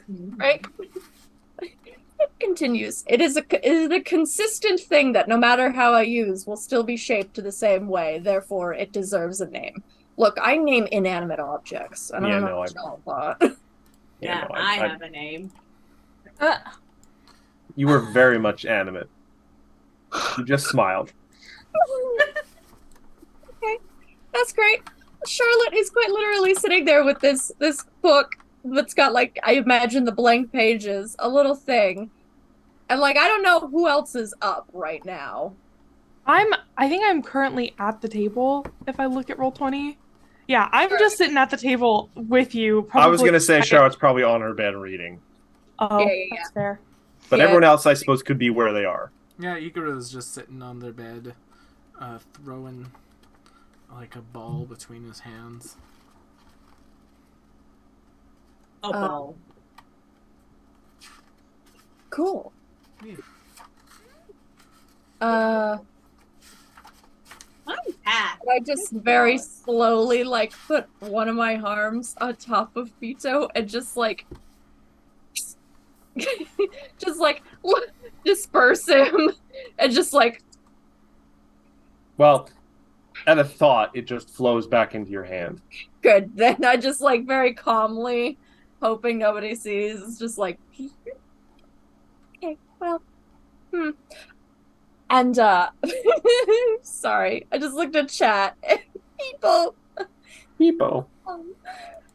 Right? It continues. It is a consistent thing that no matter how I use will still be shaped the same way. Therefore, it deserves a name. Look, I name inanimate objects. I don't Yeah, know no, what y'all thought. Yeah, no, I have a name. You were very much animate. You just smiled. Okay, that's great. Charlotte is quite literally sitting there with this book that's got, like, I imagine the blank pages, a little thing. And, like, I don't know who else is up right now. I think I'm currently at the table if I look at Roll20. Yeah, I'm just sitting at the table with you. I was going to say probably- Charlotte's probably on her bed reading. Oh, Yeah. that's fair. But Yeah. everyone else, I suppose, could be where they are. Yeah, Ikaru's just sitting on their bed, throwing like a ball between his hands. Oh, ball. Cool. Yeah. My cat. I just very slowly, like, put one of my arms on top of Vito and just, like, just, like, disperse him and just, like, Well, at a thought, it just flows back into your hand. good. Then I just, like, very calmly, hoping nobody sees, it's just like, okay, well, And, sorry, I just looked at chat. People. Peepo.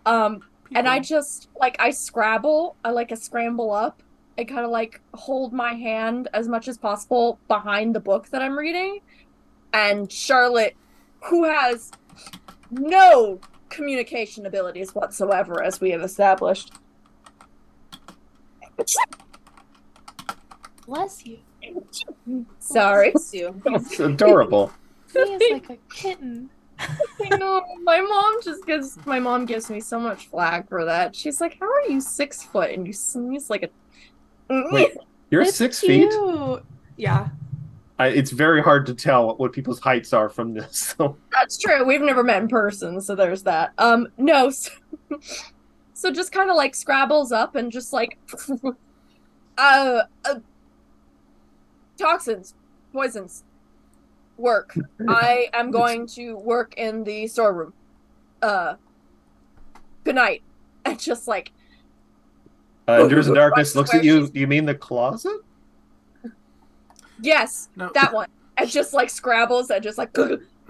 And I just, like, I scramble up. I kind of, like, hold my hand as much as possible behind the book that I'm reading. And Charlotte, who has no communication abilities whatsoever, as we have established. Bless you. Sorry. Bless you. It's adorable. He is like a kitten. I know. My mom gives me so much flack for that. She's like, "How are you 6 foot and you sneeze like a?" Wait, you're It's 6 feet? cute. Yeah. It's very hard to tell what people's heights are from this. So. That's true. We've never met in person, so there's that. No. So just kind of like scrabbles up and just like, toxins, poisons, work. I am going to work in the storeroom. Good night. And just like, Endures in Darkness looks Where at you. she's- Do you mean the closet? yes, No, that one. And just like scrabbles and just like,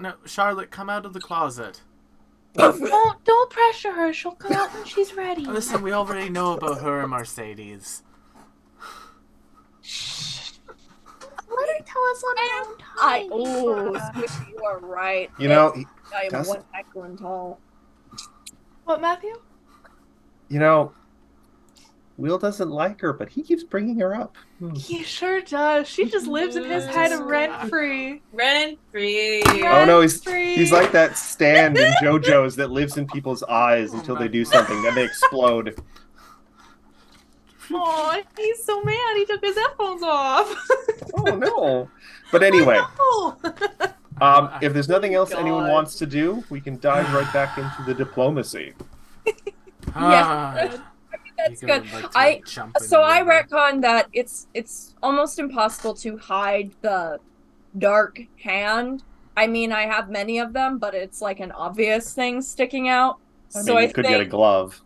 no, Charlotte, come out of the closet. Don't pressure her. She'll come out when she's ready. Listen, we already know about her and Mercedes. Let her tell us on her own time. Squishy, you are right. You know, I am Gus- 1 hecklin tall. What, Matthew? Will doesn't like her, but he keeps bringing her up. He sure does. She just lives in his head rent free. Rent free. Oh no, he's Free. like that stand in JoJo's that lives in people's eyes until they do something, then they explode. Oh, he's so mad. He took his headphones off. Oh no! But anyway, Oh. if there's nothing else anyone God. wants to do, we can dive right back into the diplomacy. Ah, That's Ika good. would like to I jump in So the I river. retcon that it's almost impossible to hide the dark hand I mean, I have many of them, but it's like an obvious thing sticking out. I So mean, I you could think, get a glove.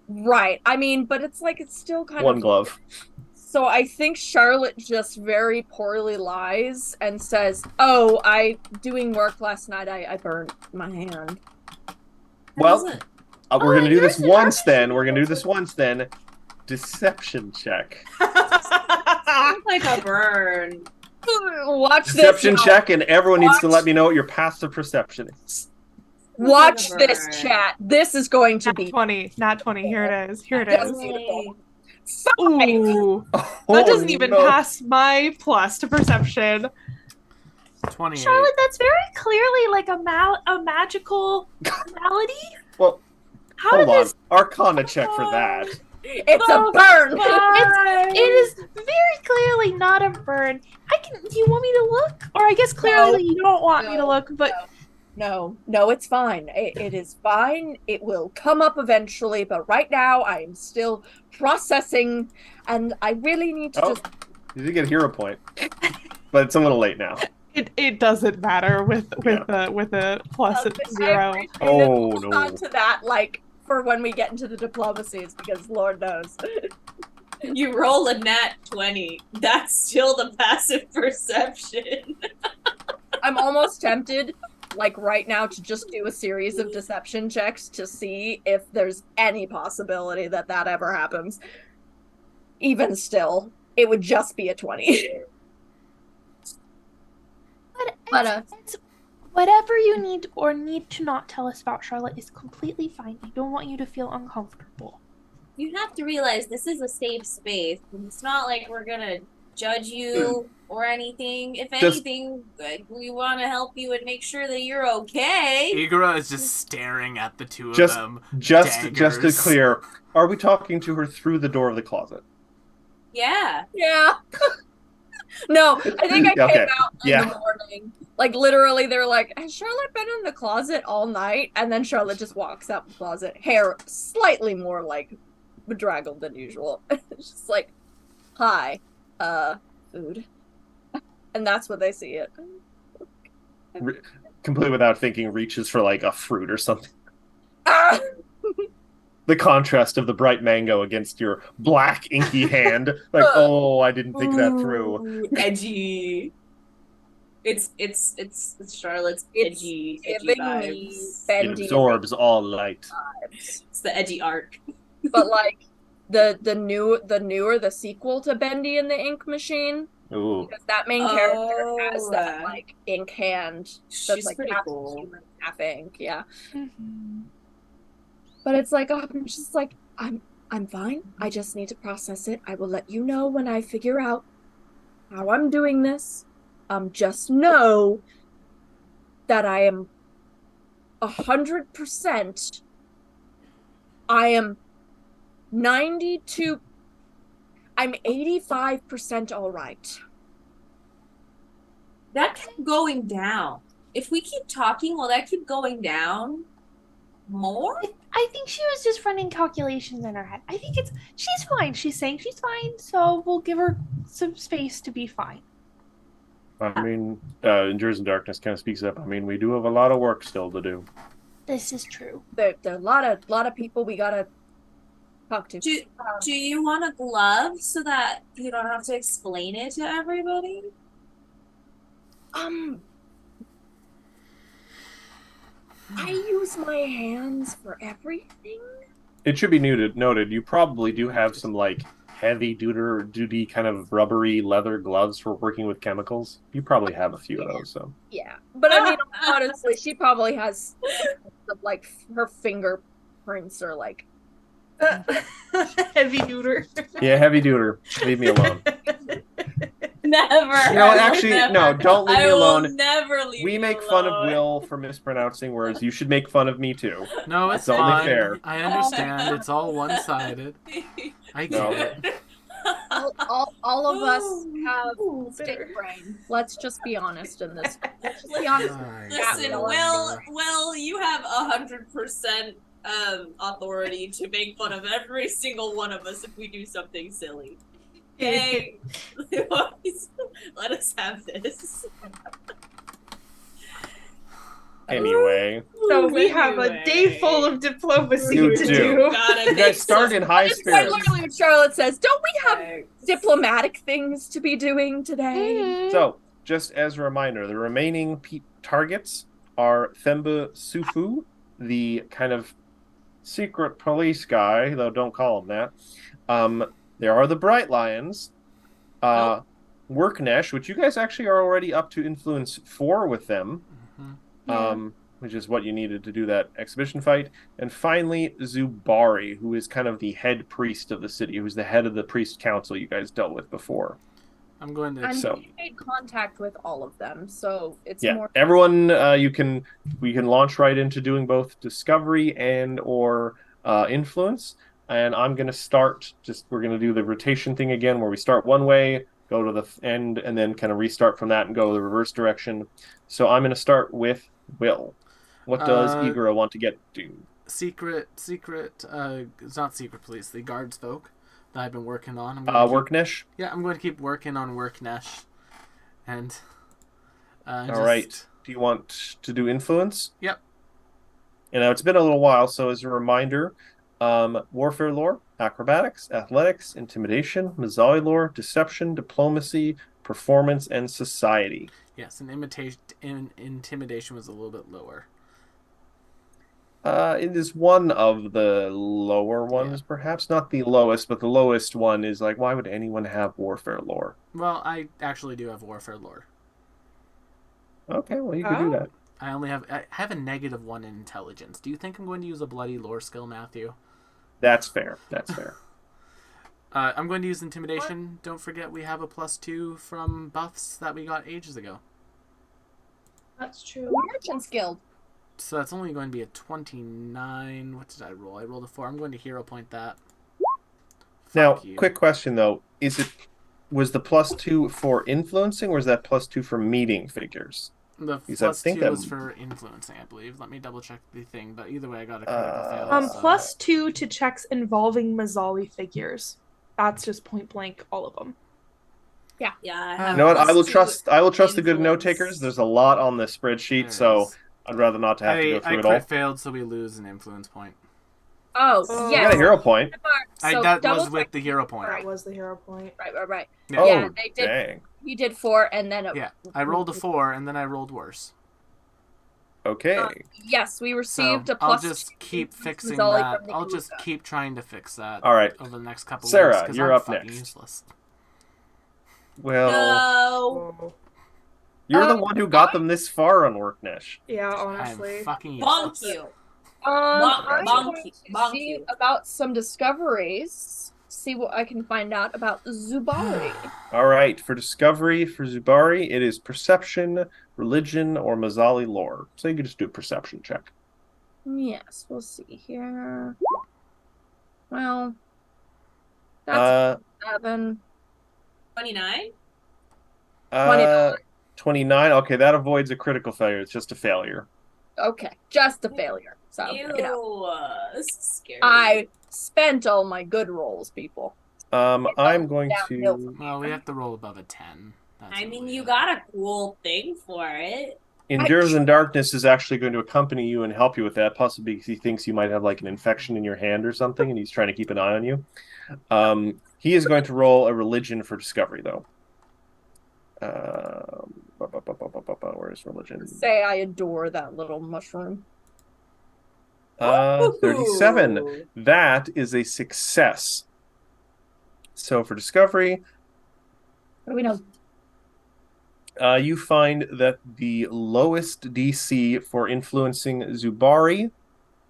right. I mean, but it's like it's still kind One of. glove. So I think Charlotte just very poorly lies and says, "Oh, doing work last night. I burned my hand." Well, Doesn't- we're gonna do this yours is once actually then. We're gonna do this once then. Deception check. Sounds like a burn. Watch Deception this. check, and everyone needs to Watch. let me know what your passive perception is. Watch Like a this, burn. chat. This is going to Nat be 20. Not 20. Here it is. Here it That's is. beautiful. Ooh. Oh, That doesn't even no. pass my plus to perception. 28. Charlotte, that's very clearly like a magical malady. Well, How hold did on. this? Arcana check for that. It's a burn. It is very clearly not a burn. Do you want me to look? Or I guess clearly you don't want me to look, but No, it's fine. It is fine. It will come up eventually, but right now I'm still processing, and I really need to Oh, just. you did get a hero point, but it's a little late now. It doesn't matter with a plus at 0. Oh, hold no. on to that, like for when we get into the diplomacies, because Lord knows. You roll a nat 20. That's still the passive perception. I'm almost tempted, like right now, to just do a series of deception checks to see if there's any possibility that ever happens. Even still, it would just be a 20. But, it's whatever you need or need to not tell us about Charlotte is completely fine. I don't want you to feel uncomfortable. You have to realize this is a safe space. It's not like we're gonna judge you or anything. If Just- anything, we want to help you and make sure that you're okay. Igora is just staring at the two of Just- them. Just to Daggers. clear, are we talking to her through the door of the closet? Yeah. yeah. No, I think I Okay, came out in yeah. the morning. Like literally, they're like, "Has Charlotte been in the closet all night?" And then Charlotte just walks out the closet, hair slightly more like bedraggled than usual. It's just like, "Hi, food," and that's what they see it. Completely without thinking, reaches for like a fruit or something. Ah! The contrast of the bright mango against your black inky hand. Like, oh, I didn't think that through. Ooh, edgy. It's Charlotte's It's edgy giving me vibes. It Bendy absorbs all light. vibes. It's the edgy arc. But like the newer the sequel to Bendy and the Ink Machine, Ooh. because that main character has that Oh. like ink hand She's that's like pretty half cool. human, half ink, yeah. Mm-hmm. But it's like, oh, I'm just like, I'm fine. I just need to process it. I will let you know when I figure out how I'm doing this. Just know that I am 100%. I am 92. I'm 85% all right. That kept going down. If we keep talking, will that keep going down more? I think she was just running calculations in her head. I think she's fine. She's saying she's fine, so we'll give her some space to be fine. I mean, Endures in Darkness kind of speaks up. I mean, we do have a lot of work still to do. This is true. There are a lot of people we gotta talk to. Do you want a glove so that you don't have to explain it to everybody? I use my hands for everything. It should be noted, you probably do have some, like, heavy duty kind of rubbery leather gloves for working with chemicals. You probably have a few of those, so. Yeah, but I mean, honestly, she probably has like her fingerprints are like. Heavy duder. Yeah, heavy duder. Leave me alone. Never. You know, I will actually, never. no, don't leave me I will alone. never leave We you make fun of alone. Will for mispronouncing words. You should make fun of me too. No, it's It's only fine. fair. I understand. It's all one-sided. I No. get it. All of us have Ooh, stick bitter. brain. Let's just be honest in this. Let's just be honest. Alright, Listen, so, Will, you have 100% authority to make fun of every single one of us if we do something silly. Okay? Let us have this. Anyway, So we have a day full of diplomacy You to do. do. you guys start in high That's spirits. literally what Charlotte says. Don't we have diplomatic things to be doing today? So, just as a reminder, the remaining targets are Themba Sufu, the kind of secret police guy, though don't call him that. There are the Bright Lions, Worknesh, which you guys actually are already up to influence 4 with them, which is what you needed to do that exhibition fight. And finally, Zubari, who is kind of the head priest of the city, who's the head of the priest council you guys dealt with before. I'm going to. And we made contact with all of them, so it's Yeah, more. everyone, we can launch right into doing both discovery and or influence. And I'm going to start. We're going to do the rotation thing again, where we start one way, go to the end, and then kind of restart from that and go the reverse direction. So I'm going to start with Will. What does Igor want to get to? Secret. It's not secret police. The guards folk that I've been working on. Worknesh? Yeah, I'm going to keep working on Worknesh. And all right. Do you want to do influence? Yep. And it's been a little while, so as a reminder, warfare lore, acrobatics, athletics, intimidation, Mazzali lore, deception, diplomacy, performance, and society. Yes, and intimidation was a little bit lower. It is one of the lower ones, perhaps not the lowest, but the lowest one is like, why would anyone have warfare lore? Well, I actually do have warfare lore. Okay, well you can do that. I have a -1 in intelligence. Do you think I'm going to use a bloody lore skill, Matthew? That's fair. That's fair. I'm going to use intimidation. Don't forget we have a +2 from buffs that we got ages ago. That's true. Merchant's Guild. So that's only going to be a 29. What did I roll? I rolled a 4. I'm going to hero point that. Now, quick question though: was the +2 for influencing, or was that +2 for meeting figures? The +2 was for influencing, I believe. Let me double check the thing, but either way, I got a critical fail. +2 to checks involving Mazzali figures. That's just point blank, all of them. Yeah. Yeah. You know what? I will trust the good note takers. There's a lot on this spreadsheet, so I'd rather not have to go through it all. I failed, so we lose an influence point. Oh, you got a hero point. So that was with the hero point. That was the hero point. Right. Yeah. Yeah, they did. Dang. He did 4, and then I rolled a 4, and then I rolled worse. Okay. Yes, we received a +2. I'll just keep fixing that. I'll just keep trying to fix that. All right. Over the next couple Sarah, weeks. Sarah, you're up next. Useless. Well, No. you're the one who got them this far on Worknesh. Yeah, honestly. I'm fucking Bonk useless. you. I'm going to bonk see you. about some discoveries. See what I can find out about Zubari. All right, for discovery for Zubari, it is perception, religion, or Mazzali lore. So you can just do a perception check. Yes, we'll see here. Well, that's 7. 29? 29. Okay, that avoids a critical failure. It's just a failure. Okay, just a failure. So, Ew. you know. This is scary. I spent all my good rolls, people. I'm going downhill to... Well, we have to roll above a 10. I mean, you got a cool thing for it. Endures in Darkness is actually going to accompany you and help you with that, possibly because he thinks you might have like an infection in your hand or something, and he's trying to keep an eye on you. He is going to roll a religion for discovery, though. Where is religion? Say I adore that little mushroom. 37. That is a success. So for discovery, What do we know? you find that the lowest DC for influencing Zubari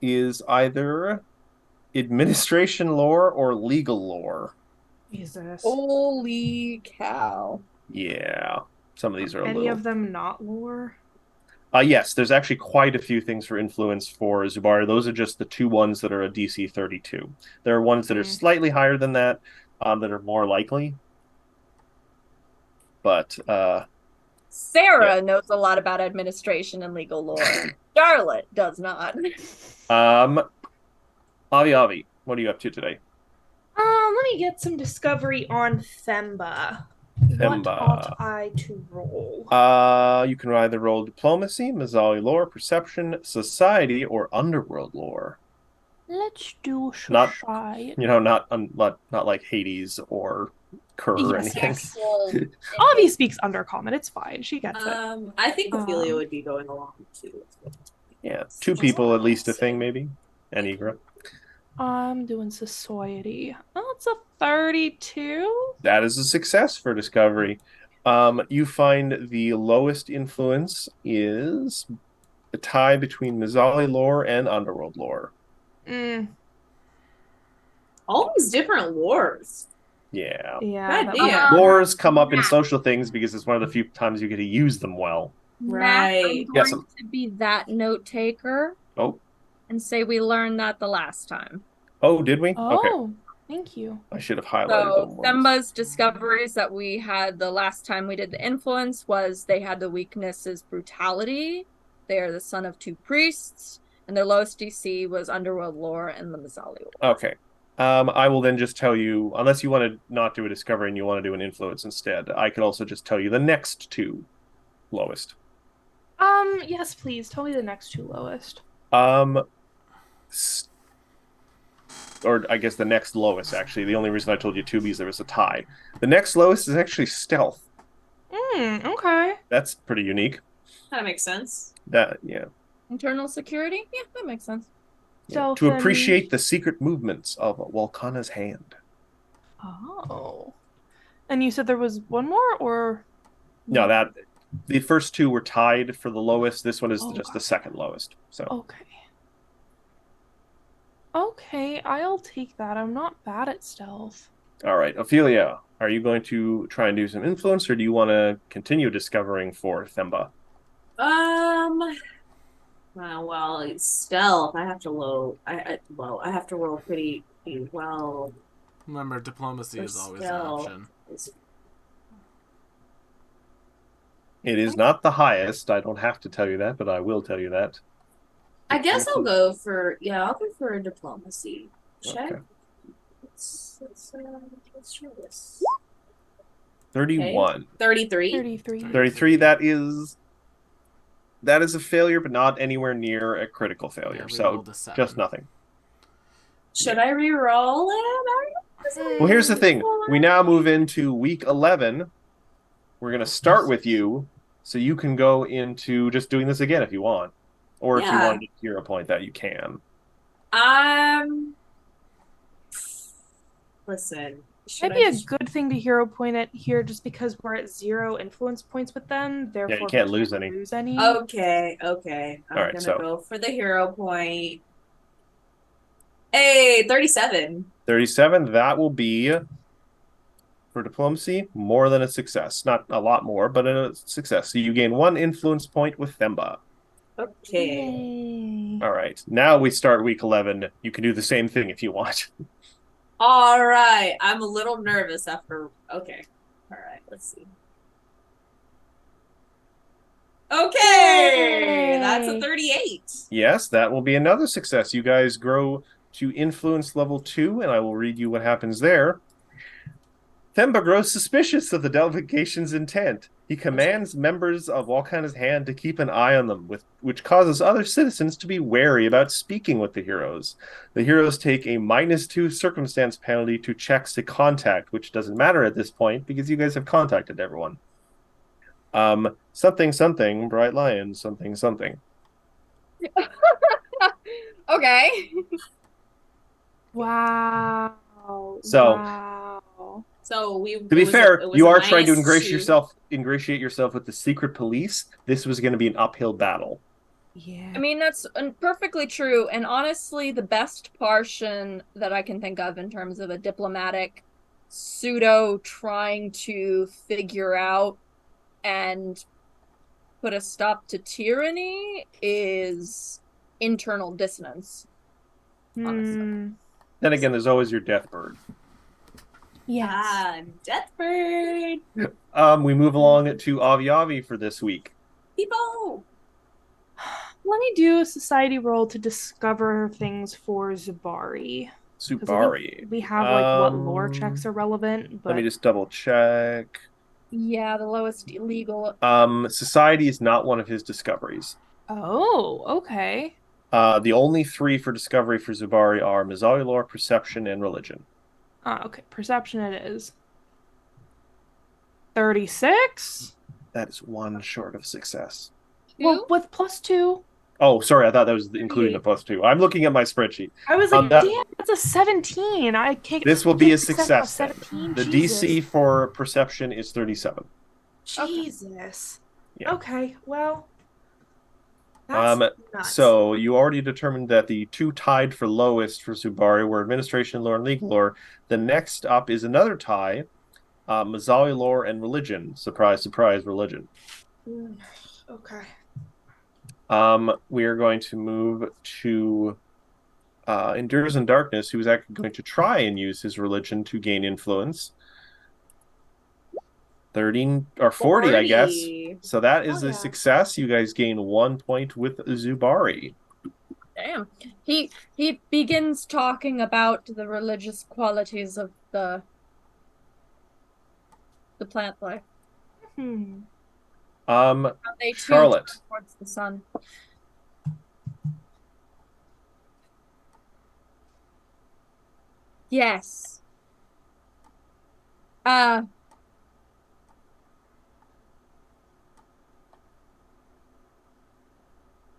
is either administration lore or legal lore. Jesus. Holy cow. Yeah. Some of these are a Any little... of them not lore? Yes, there's actually quite a few things for influence for Zubari. Those are just the 2 ones that are a DC 32. There are ones that are slightly higher than that, that are more likely. But, Sarah knows a lot about administration and legal lore. Charlotte does not. Avi, what are you up to today? Let me get some discovery on Themba. What Themba. ought I to roll? You can either roll diplomacy, Mazzali lore, perception, society, or underworld lore. Let's do Not- society. Not like Hades or Kerr or Yes, anything. yes. Well, Avi speaks undercommon. It's fine. She gets it. I think Ophelia Um, would be going along too. Yeah, 2 people at least a thing maybe. And Igra. I'm doing society. Oh, it's a 32. That is a success for discovery. You find the lowest influence is the tie between Mazzali lore and underworld lore. All these different wars. Yeah. Yeah. God that- damn. Lores come up in social things because it's one of the few times you get to use them well. Matt, I'm Right. going Yes. to be that note taker Oh, and say we learned that the last time. did we? Okay. Oh, thank you. I should have highlighted So them. Themba's discoveries that we had the last time we did the influence was they had the weaknesses brutality. They are the son of 2 priests, and their lowest DC was underworld lore and the Mazzali lore. Okay. I will then just tell you, unless you want to not do a discovery and you want to do an influence instead, I could also just tell you the next 2 lowest. Yes, please. Tell me the next 2 lowest. Or I guess the next lowest, actually. The only reason I told you 2 because there was a tie. The next lowest is actually stealth. Okay. That's pretty unique. That makes sense. Yeah. Internal security? Yeah, that makes sense. Stealth To and- appreciate the secret movements of Walkana's hand. Oh. And you said there was one more, or? No, the first 2 were tied for the lowest. This one is Oh, just the okay. second lowest. So Okay. Okay, I'll take that. I'm not bad at stealth. all right, Ophelia, are you going to try and do some influence, or do you want to continue discovering for Themba? Well, it's stealth. I have to I have to roll pretty well. Remember, diplomacy For is always an stealth. option. It is not the highest. I don't have to tell you that, but I will tell you that. I guess I'll go for diplomacy. Check. Okay. Let's try this. 31. 33. 33. 33, that is a failure, but not anywhere near a critical failure. Yeah, we so rolled a 7. just nothing. Should I re-roll it? Well, here's the thing. We now move into week 11. We're going to start with you, so you can go into just doing this again if you want. Or if you Yeah. want to hero point that, you can. Listen. Might be a good thing to hero point it here just because we're at 0 influence points with them. Therefore, you can't we lose any. Okay. I'm Alright, gonna so- go for the hero point. Hey, 37. 37, that will be, for diplomacy, more than a success. Not a lot more, but a success. So you gain 1 influence point with Themba. Okay. Yay. All right. Now we start week 11. You can do the same thing if you want. All right. I'm a little nervous after. Okay. All right. Let's see. Okay. Yay. That's a 38. Yes, that will be another success. You guys grow to influence level 2, and I will read you what happens there. Themba grows suspicious of the delegation's intent. He commands members of Walkana's hand to keep an eye on them, which causes other citizens to be wary about speaking with the heroes. The heroes take a -2 circumstance penalty to checks to contact, which doesn't matter at this point because you guys have contacted everyone. Something, something, Bright Lion, something, something. Okay. Wow. So- Wow. So we. To be fair, you are trying to ingratiate yourself with the secret police. This was going to be an uphill battle. Yeah. I mean, that's perfectly true. And honestly, the best portion that I can think of in terms of a diplomatic pseudo trying to figure out and put a stop to tyranny is internal dissonance. honestly. Then again, there's always your Deathbird. Yes. Deathbird. We move along to Avi Avi for this week. People. Let me do a society roll to discover things for Zabari. 'Cause I think Subari. We have like what lore checks are relevant, but Let me just double check. Yeah, the lowest legal. Society is not one of his discoveries. Oh, okay. The only three for discovery for Zubari are Mazawi lore, perception, and religion. Okay. Perception it is. 36? That is one short of success. Well, with +2. Oh, sorry, I thought that was including the +2. I'm looking at my spreadsheet. I was like, that- damn, that's a 17. I can't. This will be a 50% success then. 17. The Jesus. DC for perception is 37. Jesus. Yeah. Okay, well. That's nuts. So you already determined that the two tied for lowest for Zubari were administration lore and legal lore. The next up is another tie, Mazawi lore and religion. Surprise, surprise, religion. Okay. We are going to move to Endures in Darkness, who is actually going to try and use his religion to gain influence. 13 or 40, I guess. So that is a success. You guys gain 1 point with Zubari. Damn. He begins talking about the religious qualities of the plant life. How they too Charlotte. turn towards the sun. Yes.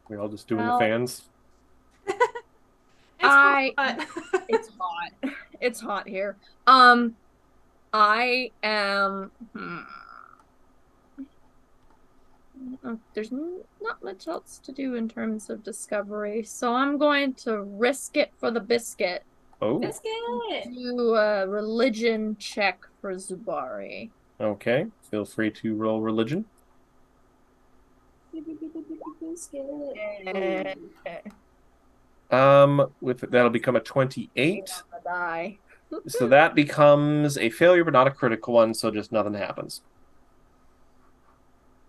We're all just doing Well, the fans. It's hot. It's hot here. I am. There's not much else to do in terms of discovery, so I'm going to risk it for the biscuit. Oh, Do a religion check for Zubari. okay. Feel free to roll religion. With that'll become a 28. Die. So that becomes a failure, but not a critical one. So just nothing happens.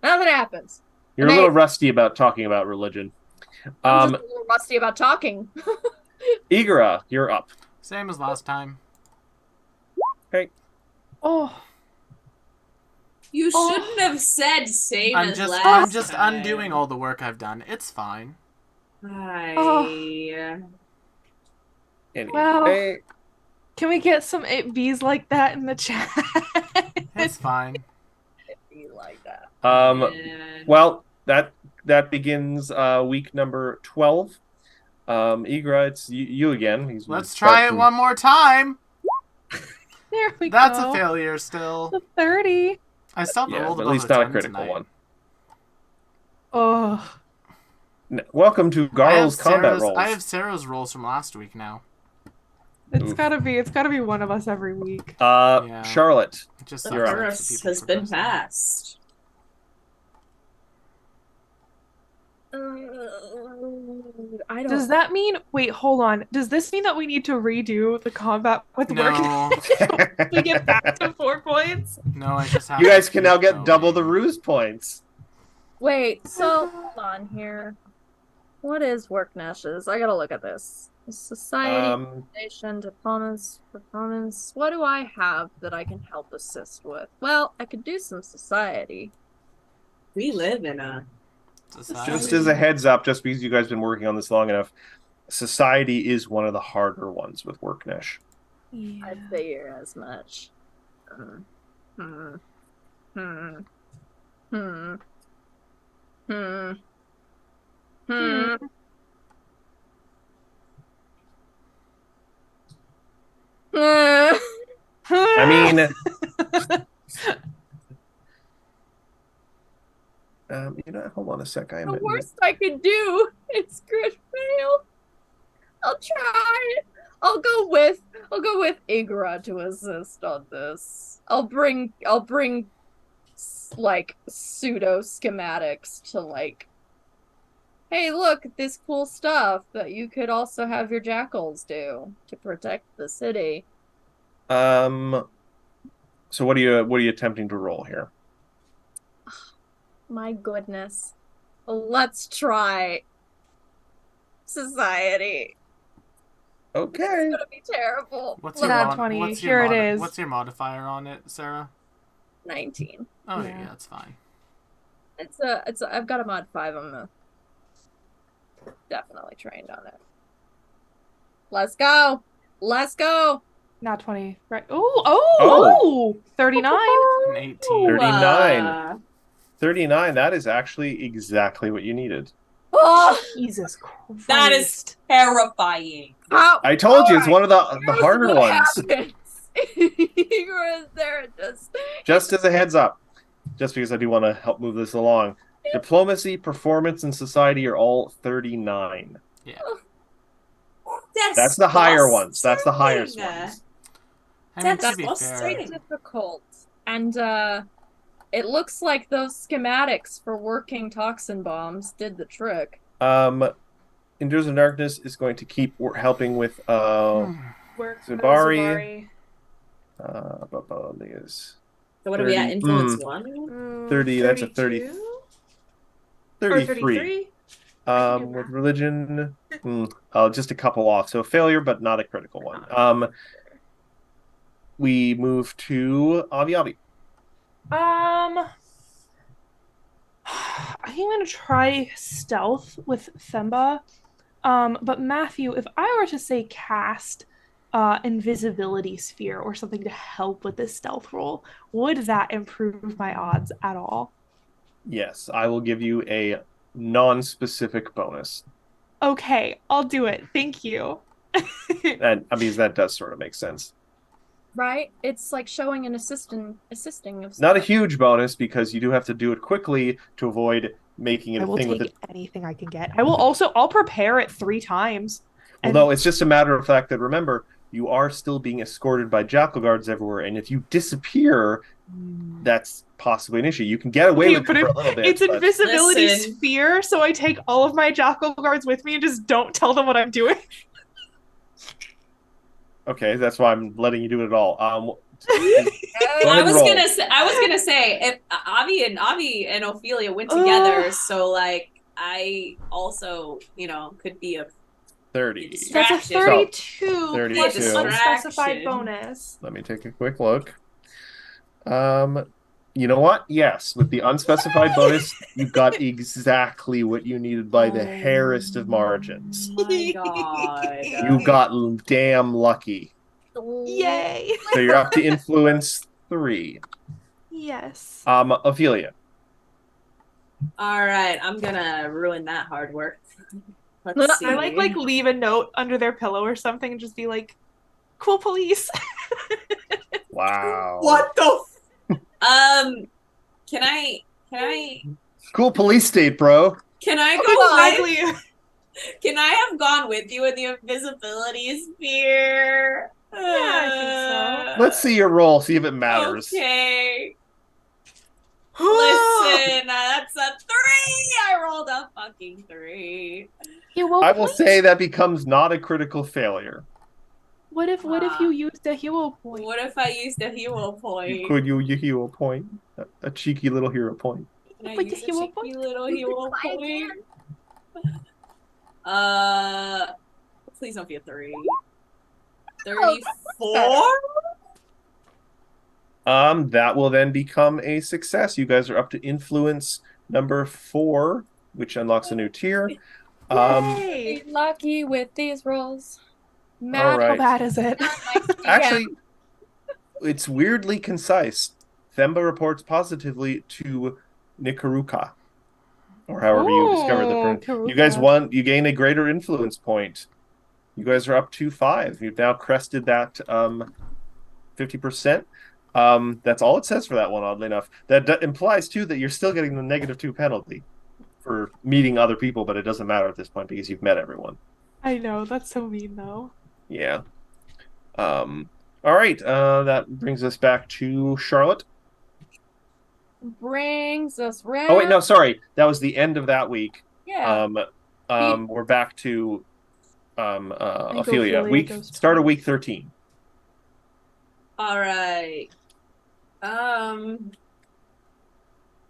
Nothing happens. You're a little rusty about talking about religion. I'm just a little rusty about talking. Igara, you're up. Same as last time. Okay. Oh. You shouldn't have said same I'm as just last time. undoing all the work I've done. It's fine. Anyway. Well, can we get some 8Bs like that in the chat? It's fine. Be like that. Well, that begins week number 12. Igra, it's you again. Let's try it one more time. There we That's go. a failure still. The 30. I still rolled at above least a not a 10 critical tonight. one. Oh. Welcome to Garl's combat rolls. I have Sarah's rolls from last week now. It's gotta be one of us every week. Charlotte. Just you're up. Paris has been passed. I don't. Does that mean? Wait, hold on. Does this mean that we need to redo the combat with No. work to get back to 4 points? No, I just have. You guys can now get going. double the ruse points. Wait, so hold on here. What is Worknash's? I gotta look at this. Society, nation, diplomas, performance. What do I have that I can help assist with? Well, I could do some society. We live in a Just as a heads up, just because you guys have been working on this long enough, society is one of the harder ones with Worknesh. Yeah. I figure as much. I mean, hold on a sec. The worst I could do is crit fail. I'll try. I'll go with Igra to assist on this. I'll bring like pseudo schematics to like, hey, look at this cool stuff that you could also have your jackals do to protect the city. So what are you attempting to roll here? My goodness. Let's try society. Okay. It's gonna be terrible. What's Nat your 20. what's Here your it is. What's your modifier on it, Sarah? 19. Oh Yeah. yeah, that's fine. I've got a mod 5. I'm definitely trained on it. Let's go. Let's go. Not 20. Right. Ooh, Oh. 39. An 18. 39. 39, that is actually exactly what you needed. Oh, Jesus Christ. That is terrifying. how? I told you, it's Alright, one of the here's harder what ones. happens. You're there, Just as a heads up, just because I do want to help move this along. Diplomacy, performance, and society are all 39. Yeah. That's the higher ones. That's the highest Disgusting. ones. I mean, to That's be frustrating. fair, difficult. And it looks like those schematics for working toxin bombs did the trick. Endures of Darkness is going to keep helping with Work Zubari. Zubari. So what are we at? 30. Influence 1? 30, that's a 30. 32? 33. Or 33? I can do With that. religion, just a couple off. So failure, but not a critical one. We move to Avi Avi. I think I'm gonna try stealth with Themba. But Matthew, if I were to say cast invisibility sphere or something to help with this stealth roll, would that improve my odds at all? Yes, I will give you a non-specific bonus. Okay, I'll do it. Thank you. And I mean that does sort of make sense. Right? It's like showing an assisting of Not a stuff. huge bonus because you do have to do it quickly to avoid making it I a will thing with take it. anything I can get. I'll prepare it 3 times. Well, no, it's just a matter of fact that remember, you are still being escorted by jackal guards everywhere, and if you disappear, that's possibly an issue. You can get away Okay, with but it for a little bit. it's but- invisibility Listen. sphere, so I take all of my jackal guards with me and just don't tell them what I'm doing. Okay, that's why I'm letting you do it all. Go I ahead and was roll. gonna say if Avi and Ophelia went together, so like I also could be a 30. That's a Distraction. 32 32. plus an unspecified Distraction. bonus. Let me take a quick look. You know what? Yes, with the unspecified bonus, you got exactly what you needed by the hairest of margins. My God. You got damn lucky. Yay! So you're up to influence 3. Yes. Ophelia. All right, I'm gonna ruin that hard work. Let's see. I like leave a note under their pillow or something and just be like, "Cool police." Wow. What the? Can I Cool police state, bro. go Exactly. Can I have gone with you in the invisibility sphere? I think Let's see your roll, see if it matters. Okay. Listen, that's a 3. I rolled a fucking 3. I will say that becomes not a critical failure. What if you used a hero point? What if I used a hero point? You could use your hero point. A cheeky little hero point. Can I Put use the a hero cheeky point? little hero point? Please don't be a 3. 34? That will then become a success. You guys are up to influence number 4, which unlocks a new tier. Yay! Lucky with these rolls. Matt, All right. how bad is it? Actually, it's weirdly concise. Themba reports positively to Nikaruka, or however you discovered the pronunciation. You guys you gain a greater influence point. You guys are up to 5. You've now crested that 50%. That's all it says for that one, oddly enough. That implies, too, that you're still getting the -2 penalty for meeting other people, but it doesn't matter at this point because you've met everyone. I know, that's so mean though. Yeah. All right. That brings us back to Charlotte. Brings us round. Oh wait, no, sorry. That was the end of that week. Yeah. We're back to Ophelia. Ophelia Week goes start of twice. week 13. All right.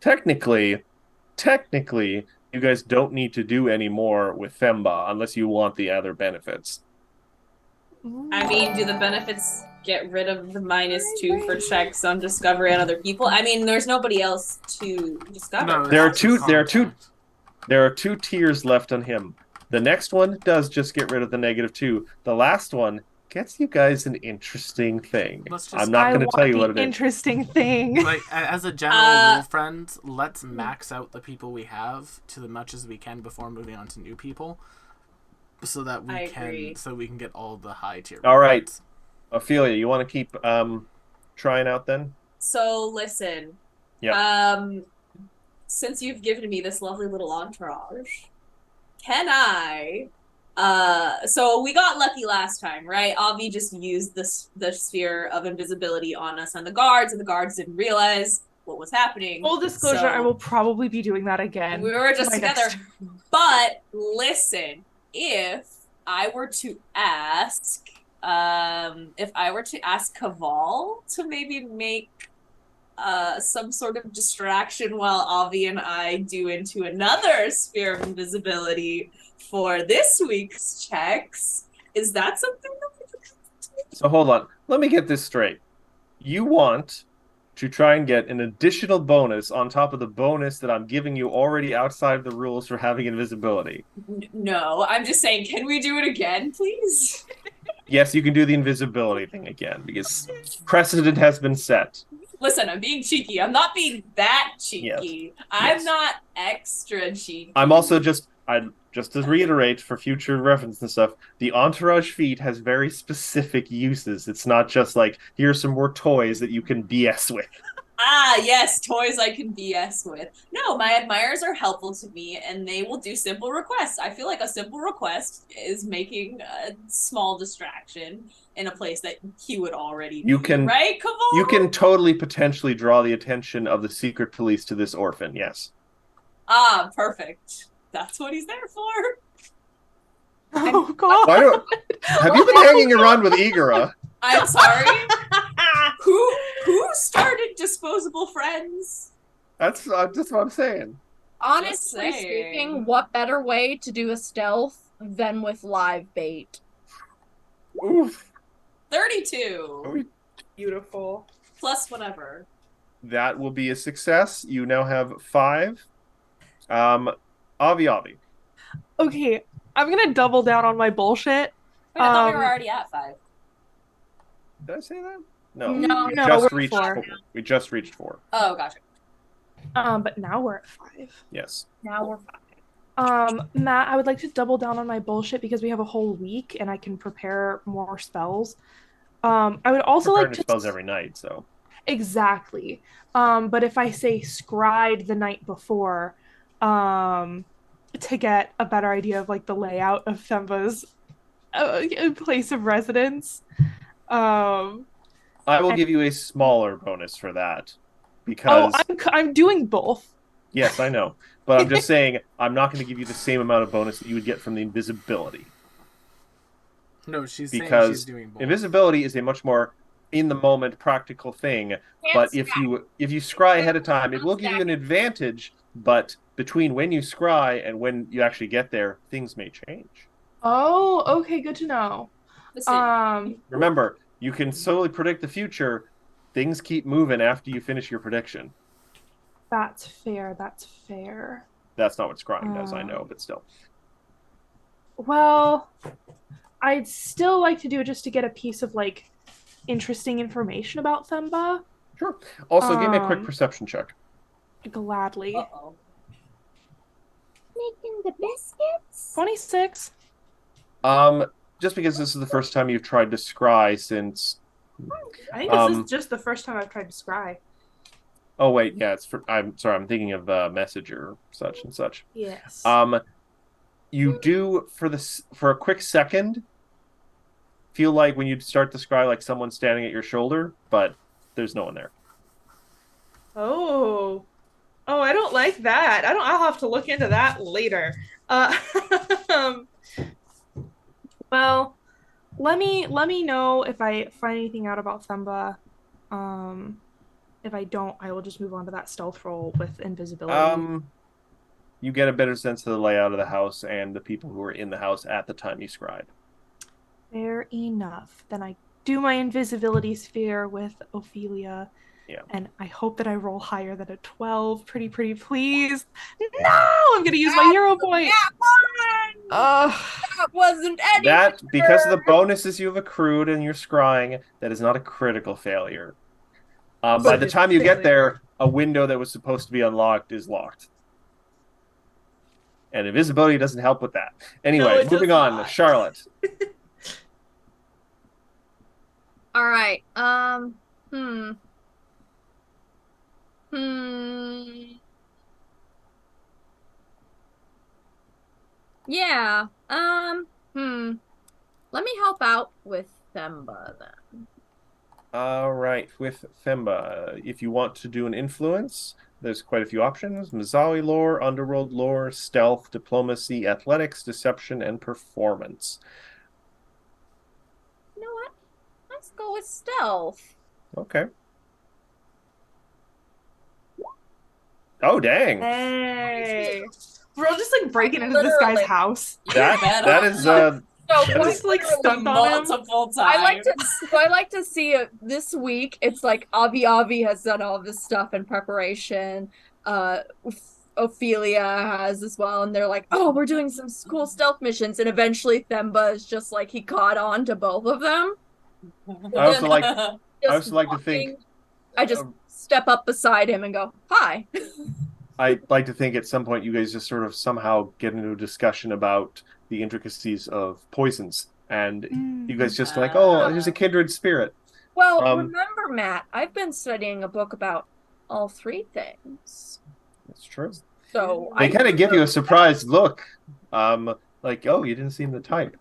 Technically, you guys don't need to do any more with Themba unless you want the other benefits. I mean, do the benefits get rid of the -2 for checks on discovery on other people? I mean, there's nobody else to discover. No, There are it's just contact. There are 2 tiers left on him. The next one does just get rid of the -2. The last one gets you guys an interesting thing. Let's just- I'm not going to tell you what it is. Interesting thing. Like, as a general rule, friends, let's max out the people we have to as much as we can before moving on to new people, so that we can get all the high tier. All right. rewards. Ophelia, you want to keep trying out then? So listen. Yeah. Since you've given me this lovely little entourage, can I so we got lucky last time, right? Avi just used the sphere of invisibility on us and the guards didn't realize what was happening. Full disclosure, So I will probably be doing that again. we were just my together. next- But listen, if I were to ask Kaval to maybe make some sort of distraction while Avi and I do into another sphere of invisibility for this week's checks, is that something that we could do? So hold on. Let me get this straight. You want to try and get an additional bonus on top of the bonus that I'm giving you already outside of the rules for having invisibility. No, I'm just saying, can we do it again, please? Yes, you can do the invisibility thing again because precedent has been set. Listen, I'm being cheeky. I'm not being that cheeky. Yes. I'm Yes. not extra cheeky. I'm also just to reiterate for future reference and stuff, the entourage feat has very specific uses. It's not just like, here's some more toys that you can BS with. Ah, yes, toys I can BS with. No, my admirers are helpful to me, and they will do simple requests. I feel like a simple request is making a small distraction in a place that he would already You be, can- right, Kaval? You can totally potentially draw the attention of the secret police to this orphan, yes. Ah, perfect. That's what he's there for. Oh god. Why don't, have you been hanging around with Igora? I'm sorry. Who started Disposable Friends? That's what I'm saying. Honestly saying. speaking, what better way to do a stealth than with live bait? Oof. 32 Beautiful. plus whatever. That will be a success. You now have 5. Avi. Okay, I'm gonna double down on my bullshit. Wait, I thought we Um, were already at 5. Did I say that? No. No, we no, just we're reached 4. 4. We just reached 4. Oh, gotcha. But now we're at 5. Yes. Now we're fine. Matt, I would like to double down on my bullshit because we have a whole week and I can prepare more spells. I would also Preparing like to to spells every night, so. exactly. But if I say scryed the night before, to get a better idea of like the layout of Themba's place of residence. I will give you a smaller bonus for that. Oh, Because I'm doing both. yes, I know. But I'm just saying I'm not going to give you the same amount of bonus that you would get from the invisibility. No, she's saying Because she's doing both. invisibility is a much more in the moment practical thing. But if you scry ahead of time, it will give you an advantage, but between when you scry and when you actually get there, things may change. Oh, okay, good to know. Listen, Remember, you can solely predict the future. Things keep moving after you finish your prediction. That's fair. That's fair. That's not what scrying does, I know, but still. Well, I'd still like to do it just to get a piece of like interesting information about Themba. Sure. Also, give me a quick Um, perception check. Gladly. uh-oh. Making the biscuits? 26. Just because this is the first time you've tried to scry since. I think this Um, is just the first time I've tried to scry. Oh wait, yeah, it's for. I'm sorry, I'm thinking of Messenger, such and such. Yes. You do for a quick second feel like when you start to scry like someone's standing at your shoulder, but there's no one there. Oh, I don't like that. I'll have to look into that later. Well, let me know if I find anything out about Themba. If I don't, I will just move on to that stealth roll with invisibility. You get a better sense of the layout of the house and the people who were in the house at the time you scried. Fair enough. Then I do my invisibility sphere with Ophelia. Yeah. And I hope that I roll higher than a 12. Pretty, please. No! I'm going to use my hero point. That wasn't any That, because of the bonuses you've accrued and your scrying, that is not a critical failure. By the time you get there, a window that was supposed to be unlocked is locked. And invisibility doesn't help with that. Anyway, it moving does on, not. Charlotte. All right. Yeah. Let me help out with Themba then. All right, with Themba, if you want to do an influence, there's quite a few options. Mazawi lore, underworld lore, stealth, diplomacy, athletics, deception, and performance. You know what? Let's go with stealth. Okay. Oh, dang. Hey. We're all just like breaking into this Literally. guy's house. That is So That is- Just like stunned on him. Multiple times. I like to see it this week. It's like Avi has done all this stuff in preparation. Ophelia has as well, and they're like, "Oh, we're doing some cool stealth missions." And eventually, Themba is just like he caught on to both of them. I also like Just I also like to think walking, I just step up beside him and go, "Hi." I like to think at some point you guys just sort of somehow get into a discussion about the intricacies of poisons, and you guys just like, oh, here's a kindred spirit. Well, remember, Matt, I've been studying a book about all three things. That's true. So They kind of give you a surprised look, like, oh, you didn't seem the type.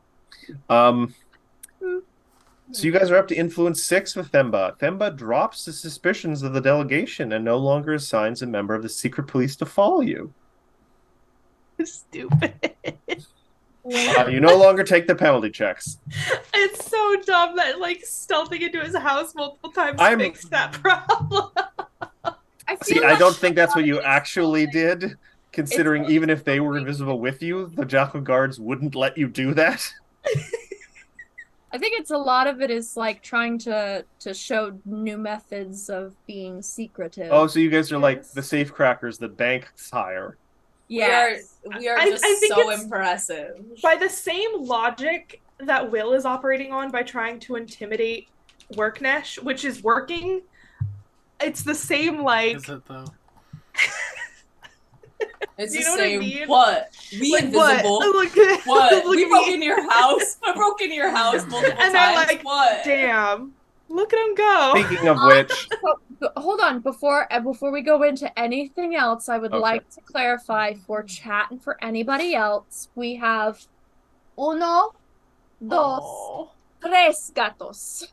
So you guys are up to influence 6 with Themba. Themba drops the suspicions of the delegation and no longer assigns a member of the secret police to follow you. Stupid. You no longer take the penalty checks. It's so dumb that like stealthing into his house multiple times fixed that problem. I don't think that's what you actually did, considering even if they were invisible with you, the Jackal Guards wouldn't let you do that. I think it's a lot of it is like trying to show new methods of being secretive. Oh, so you guys are like the safecrackers that banks hire. Yes. We are I just think so it's- impressive. By the same logic that Will is operating on by trying to intimidate Worknesh, which is working, it's the same like. Is it though? It's You the know what I same. mean? What? We Like, invisible. What? Look at, What? look We at broke me. into your house. I broke into your house multiple And they're times. like, what? damn. Look at him go. Speaking of which, Hold on, before we go into anything else, I would Okay. like to clarify for chat and for anybody else, we have uno, dos, tres gatos.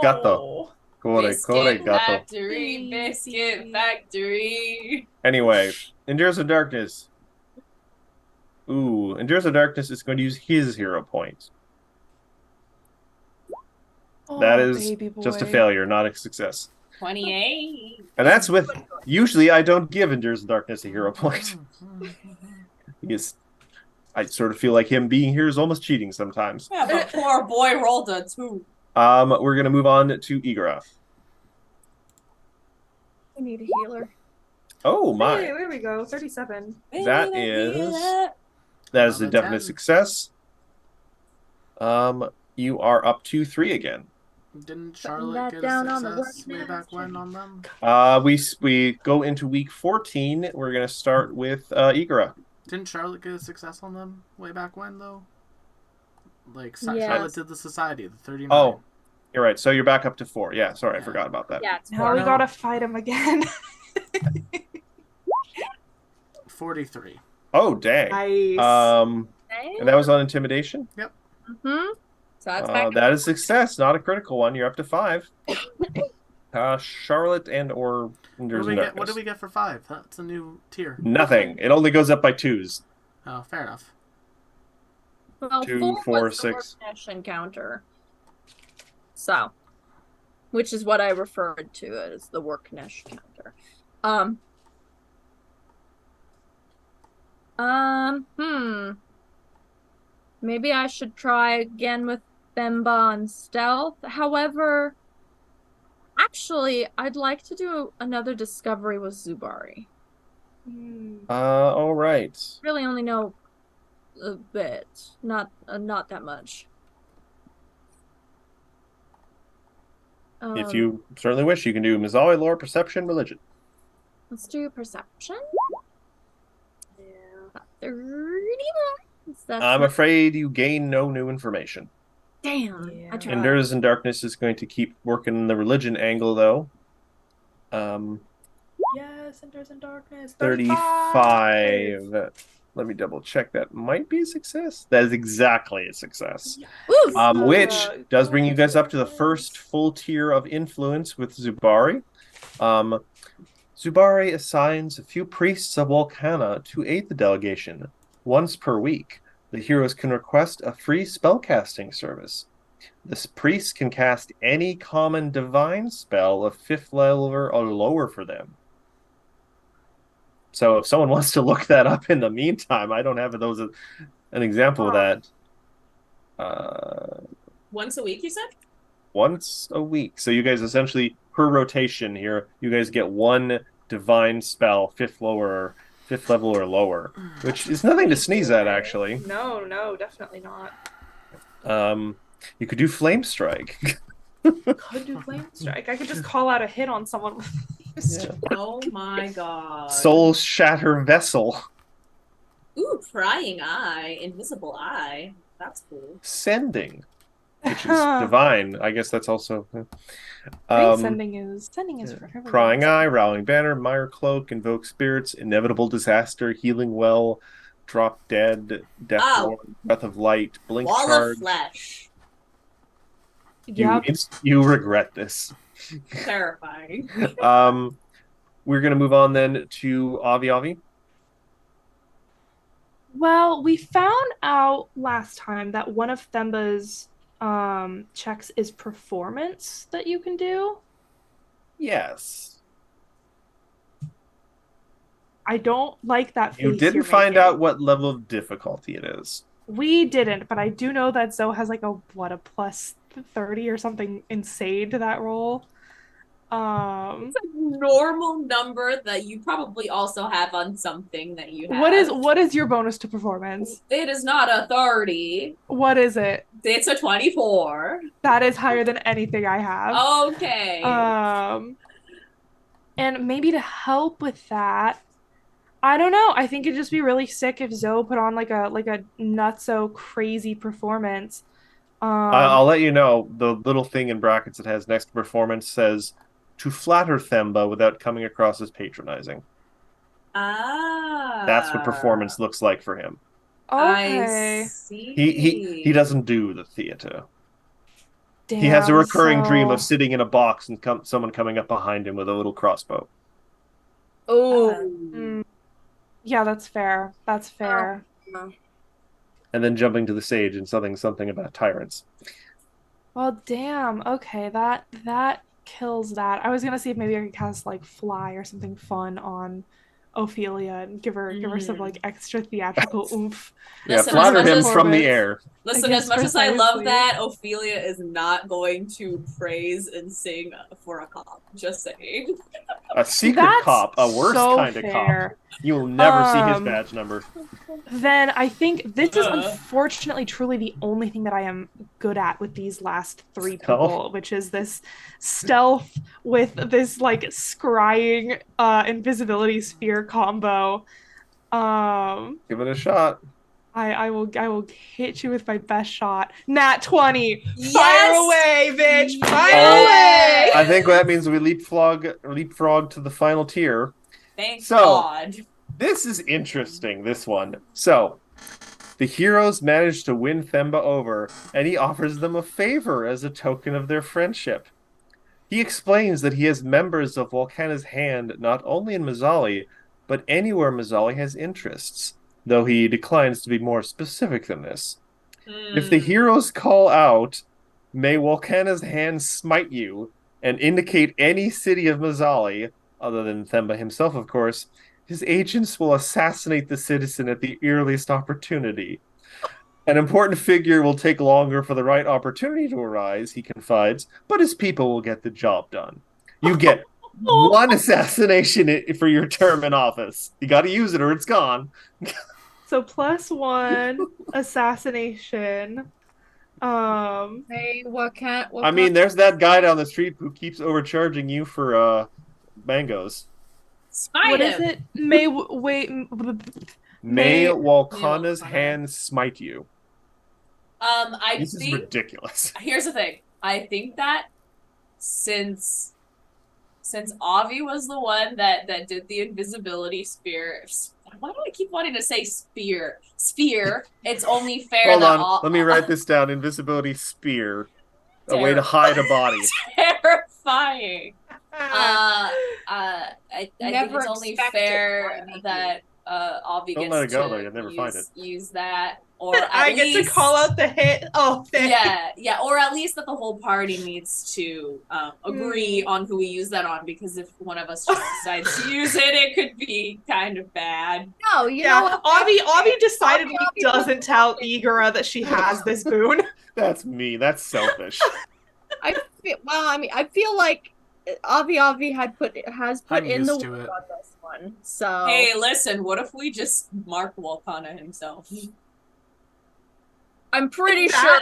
Gato. Core, Biscuit gato. factory, biscuit factory. Anyway, Endures of Darkness. Ooh, Endures of Darkness is going to use his hero point. That is baby boy. just a failure, not a success. 28. And that's with, usually I don't give Endures of Darkness a hero point. Because I sort of feel like him being here is almost cheating sometimes. Yeah, but poor boy rolled a 2. We're going to move on to Igra. We need a healer. Oh my. Hey, there we go. 37. That is a definite success. You are up to 3 again. Didn't Charlotte that get down a on the success way work back when on them? We go into week 14. We're going to start with Igra. Didn't Charlotte get a success on them way back when though? Like Yes. Charlotte did the Society, the 39. Oh, you're right. So you're back up to 4. Yeah, sorry, I forgot about that. Yeah, it's Now we No. gotta fight him again. 43. Oh, dang. Nice. And that was on Intimidation? Mm-hmm. So that's back. That is success, not a critical one. You're up to 5. Charlotte and or Endures of Darkness. What did we get for 5? That's a new tier. Nothing. It only goes up by 2s. Oh, fair enough. Well, 2, 4 4, was the 6. Worknesh encounter. So, which is what I referred to as the Worknesh counter. Maybe I should try again with Themba on stealth. However, actually, I'd like to do another discovery with Zubari. All right. Really only know a bit, not that much. If you certainly wish, you can do Mazawi lore, perception, religion. Let's do perception. Yeah. 30 That's I'm not- afraid you gain no new information. Damn. Yeah. I tried. Endures in Darkness is going to keep working the religion angle, though. Yes, Endures in Darkness. 35. Let me double check. That might be a success. That is exactly a success. Ooh, Which does bring you guys up to the first full tier of influence with Zubari. Zubari assigns a few priests of Volcana to aid the delegation. Once per week, the heroes can request a free spellcasting service. This priest can cast any common divine spell of 5th level or lower for them. So if someone wants to look that up in the meantime, I don't have an example of that. Once a week, you said? Once a week. So you guys essentially, per rotation here, you guys get one divine spell, 5th level or lower, which is nothing to sneeze at, actually. No, definitely not. You could do Flame Strike. Could do Flame Strike. I could just call out a hit on someone with Flame Strike. Oh my god. Soul Shatter Vessel. Ooh, Prying Eye, Invisible Eye. That's cool. Sending, which is divine. I guess that's also... Sending is for everyone. Prying Eye, Rowling Banner, Mire Cloak, Invoke Spirits, Inevitable Disaster, Healing Well, Drop Dead, Death Warrant, Breath of Light, Blink Wall Charge. of Flesh. Yep. You regret this. Terrifying. We're going to move on then to Avi Avi. Well, we found out last time that one of Themba's checks is performance that you can do. Yes. I don't like that face You didn't you're find making. out what level of difficulty it is. We didn't, but I do know that Zoe has like a plus 30 or something insane to that roll. It's a normal number that you probably also have on something that you have. What is your bonus to performance? It is not a 30. What is it? It's a 24. That is higher than anything I have. Okay. And maybe to help with that, I don't know. I think it'd just be really sick if Zoe put on like a nutso crazy performance. I'll let you know, the little thing in brackets that has next to performance says to flatter Themba without coming across as patronizing. That's what performance looks like for him. Okay. I see. He doesn't do the theater. Damn, He has a recurring so- dream of sitting in a box and someone coming up behind him with a little crossbow. Oh. Yeah, that's fair. That's fair. And then jumping to the stage and something about tyrants. Well, damn. Okay, that kills that. I was gonna see if maybe I could cast like Fly or something fun on Ophelia and give her some like extra theatrical oomph. Yeah, Listen, flatter as much him as- from the air. Listen, guess as much as I love precisely. that, Ophelia is not going to praise and sing for a cop. Just saying. A secret That's cop, a worse so kind of fair. cop. You will never see his Um, badge number. Then I think this is unfortunately truly the only thing that I am good at with these last three Stealth? people, which is this stealth with this like scrying invisibility sphere combo. Give it a shot. I will hit you with my best shot. Nat 20. Fire Yes! away, bitch. Fire Oh, away. I think that means we leapfrog to the final tier. Thank So- God. This is interesting, this one. So, the heroes manage to win Themba over, and he offers them a favor as a token of their friendship. He explains that he has members of Volcana's hand not only in Mazzali, but anywhere Mazzali has interests, though he declines to be more specific than this. If the heroes call out, "May Volcana's hand smite you," and indicate any city of Mazzali, other than Themba himself, of course, his agents will assassinate the citizen at the earliest opportunity. An important figure will take longer for the right opportunity to arise, he confides, but his people will get the job done. You get one assassination for your term in office. You got to use it or it's gone. So +1 assassination. Hey, what can't? I mean, there's that guy down the street who keeps overcharging you for mangoes. Smite What is him. it? May wait. May Walkana's Walkana. hand smite you. I This is think ridiculous. here's the thing. I think that since Avi was the one that did the invisibility spear. Why do I keep wanting to say spear? Sphere. It's only fair Hold that on, let me write this down. Invisibility spear. A way to Terrible. hide a body. Terrifying. I think Never it's only expect it, fair Brian. that Avi Don't gets let it go, to though, you'll never find use that, or at I get least to call out the hit. Oh, thanks. yeah, or at least that the whole party needs to agree on who we use that on, because if one of us just decides to use it, it could be kind of bad. No, you know Yeah, what? Avi decidedly Avi doesn't tell Igora that she has this boon. That's me. That's selfish. I feel like Avi has put I'm in the used to work it. on this one. So Hey, listen, what if we just mark Walkana himself? I'm pretty sure.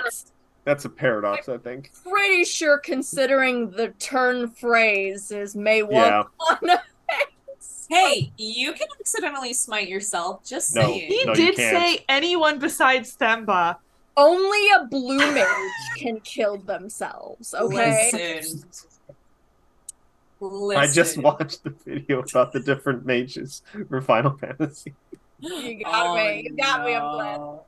That's a paradox, I think. Pretty sure, considering the turn phrase is "may Yeah. walk on." Hey, you can accidentally smite yourself, just No. saying. He No, you did can't. say anyone besides Themba. Only a blue mage can kill themselves. Okay. Listen. I just watched the video about the different mages for Final Fantasy. You got me. You got me. I'm glad.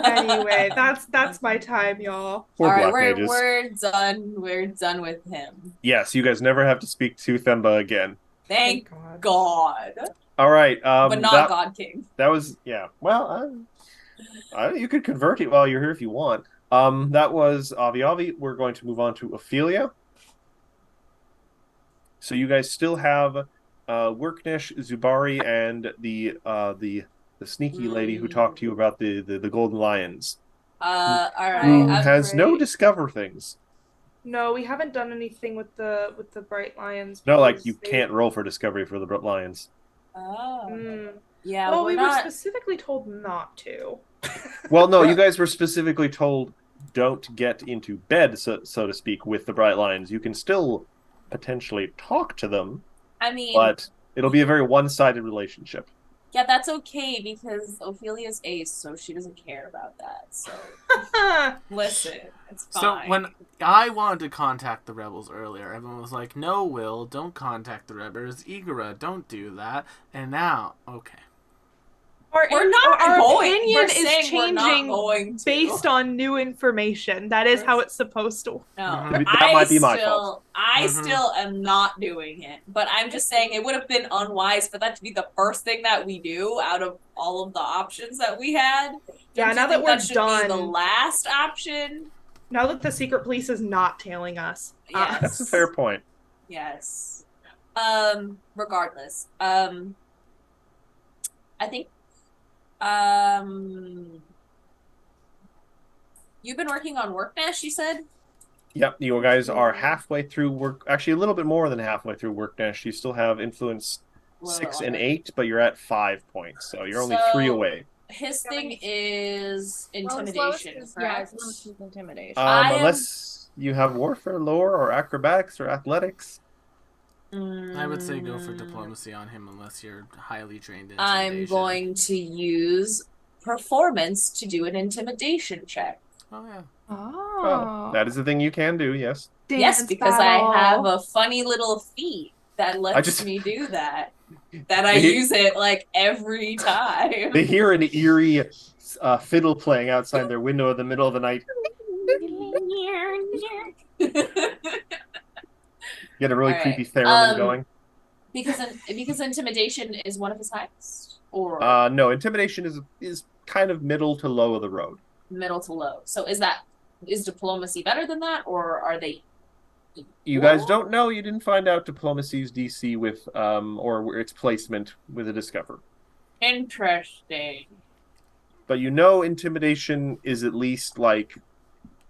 Anyway, that's my time, y'all. Poor All right, black mages. we're done. We're done with him. Yes, you guys never have to speak to Themba again. Thank God. God. All right. But not God King. That was, yeah. Well, you could convert it while you're here if you want. That was Avi Avi. We're going to move on to Ophelia. So you guys still have Worknish, Zubari, and the sneaky lady who talked to you about the Golden Lions. All right. Who has no discover things. No, we haven't done anything with the Bright Lions. No, like because you can't roll for discovery for the Lions. Oh. Mm. Yeah, Well, we're we not... were specifically told not to. Well, no, you guys were specifically told don't get into bed, so to speak, with the Bright Lions. You can still potentially talk to them, I mean, but it'll be a very one-sided relationship. yeah, that's okay because Ophelia's ace, so she doesn't care about that. So listen, it's So fine. when I wanted to contact the rebels earlier, everyone was like, "No, Will, don't contact the rebels. Igora, don't do that." And now, okay. We're not our going. opinion We're is saying we're not changing going to. based on new information. That is how it's supposed to. No, Mhm. That might be my fault. I Mhm. still am not doing it. But I'm just saying it would have been unwise for that to be the first thing that we do out of all of the options that we had. Yeah, Don't now you that think we're should done- be the last option. Now that the secret police is not tailing us. Yes. That's a fair point. Yes. Regardless. I think you've been working on Worknest, you said? Yep, you guys are halfway through work. Actually, a little bit more than halfway through Worknish. You still have influence A little 6 bit and longer. 8, but you're at 5 points, so you're only 3 So- away. His thing is intimidation, Yeah, correct? it's lowest is intimidation. I am- Unless you have warfare lore or acrobatics or athletics. I would say go for diplomacy on him unless you're highly trained in I'm intimidation. going to use performance to do an intimidation check. Oh yeah. Oh. That is the thing you can do, yes. Yes, Dance because battle. I have a funny little feat that lets just- me do that. That I They- use it like every time. They hear an eerie fiddle playing outside their window in the middle of the night. Get a really All right. creepy theremin Um, going. because intimidation is one of his heights, or No, intimidation is kind of middle to low of the road. middle to low. So is diplomacy better than that, or are they? You guys don't know. You didn't find out diplomacy's DC with or its placement with a discover. Interesting. But you know intimidation is at least like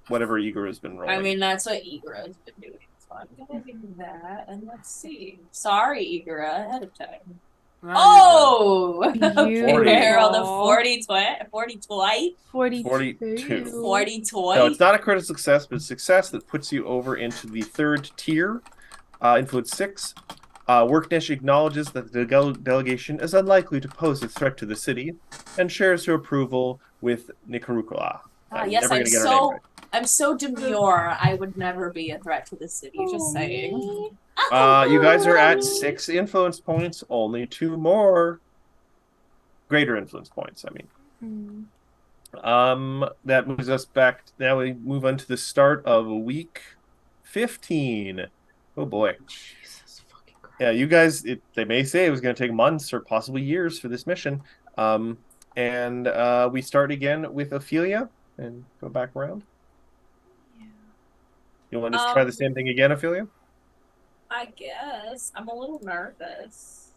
whatever Igor has been rolling. I mean, that's what Igra's been doing. So I'm gonna do that, and let's see. Sorry, Igra, ahead of time. No, Oh! Beautiful. Harold of 40 twice. 42. 40 toy. No, it's not a critical success, but a success that puts you over into the third tier. Influence 6. Worknesh acknowledges that the delegation is unlikely to pose a threat to the city and shares her approval with Nicarukula. Yes, I'm so demure. I would never be a threat to the city, just saying. You guys are at 6 influence points, only 2 more. Greater influence points, I mean. That moves us back. Now we move on to the start of week 15. Oh boy. Jesus fucking Christ. Yeah, you guys, they may say it was going to take months or possibly years for this mission. And we start again with Ophelia and go back around. Yeah. You want to just try the same thing again, Ophelia? I guess. I'm a little nervous.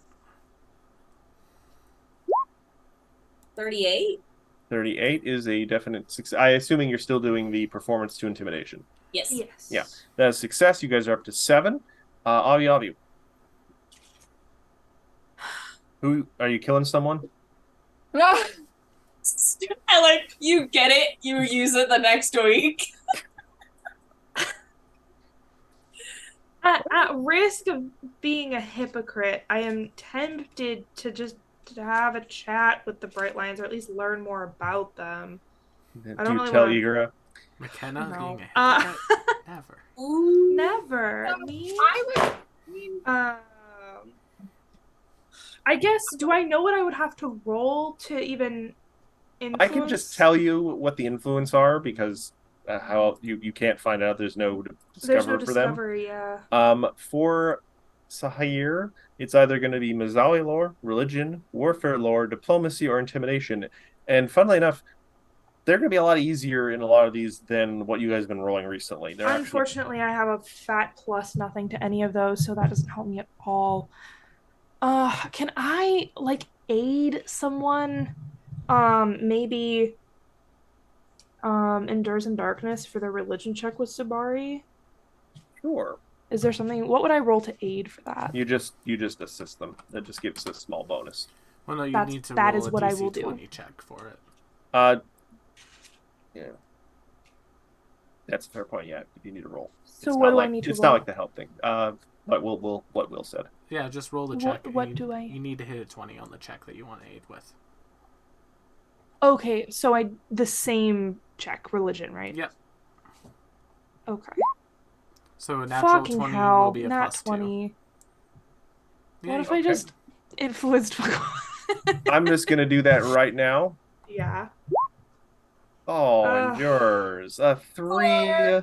38? 38 is a definite success. I assuming you're still doing the performance to intimidation. Yes. Yes. Yeah. That's success. You guys are up to 7. Avi. Who are you killing someone? I like, you get it, you use it the next week. At risk of being a hypocrite, I am tempted to just have a chat with the Bright Lions, or at least learn more about them. Do don't you really tell wanna- Igora? McKenna No. being a hypocrite? Never. Never. Me? I I guess. Do I know what I would have to roll to even influence? I can just tell you what the influence are because how you can't find out. There's no discover There's no for them. discovery. Yeah. For Sahir, it's either going to be Mazawi lore, religion, warfare lore, diplomacy, or intimidation. And funnily enough, they're going to be a lot easier in a lot of these than what you guys have been rolling recently. They're Unfortunately, I have a fat plus nothing to any of those, so that doesn't help me at all. Can I like aid someone? Maybe Endures in Darkness for their religion check with Sabari? Sure. Is there something? What would I roll to aid for that? You just assist them. That just gives a small bonus. Well, no, you That's- need to that roll is a what I DC will do. 20 check for it. Yeah. That's a fair point. Yeah, you need to roll. So It's what not do like, I need to It's roll? not like the help thing. But what Will said. Yeah, just roll the What- check. what you, do I- You need to hit a 20 on the check that you want to aid with. Okay, so the same check, religion, right? Yep. Okay. So a natural Fucking 20 hell, will be a nat plus 20. 2. Yeah, What if okay. I just influenced? I'm just gonna do that right now. Yeah. Oh, Ugh. endures a 3.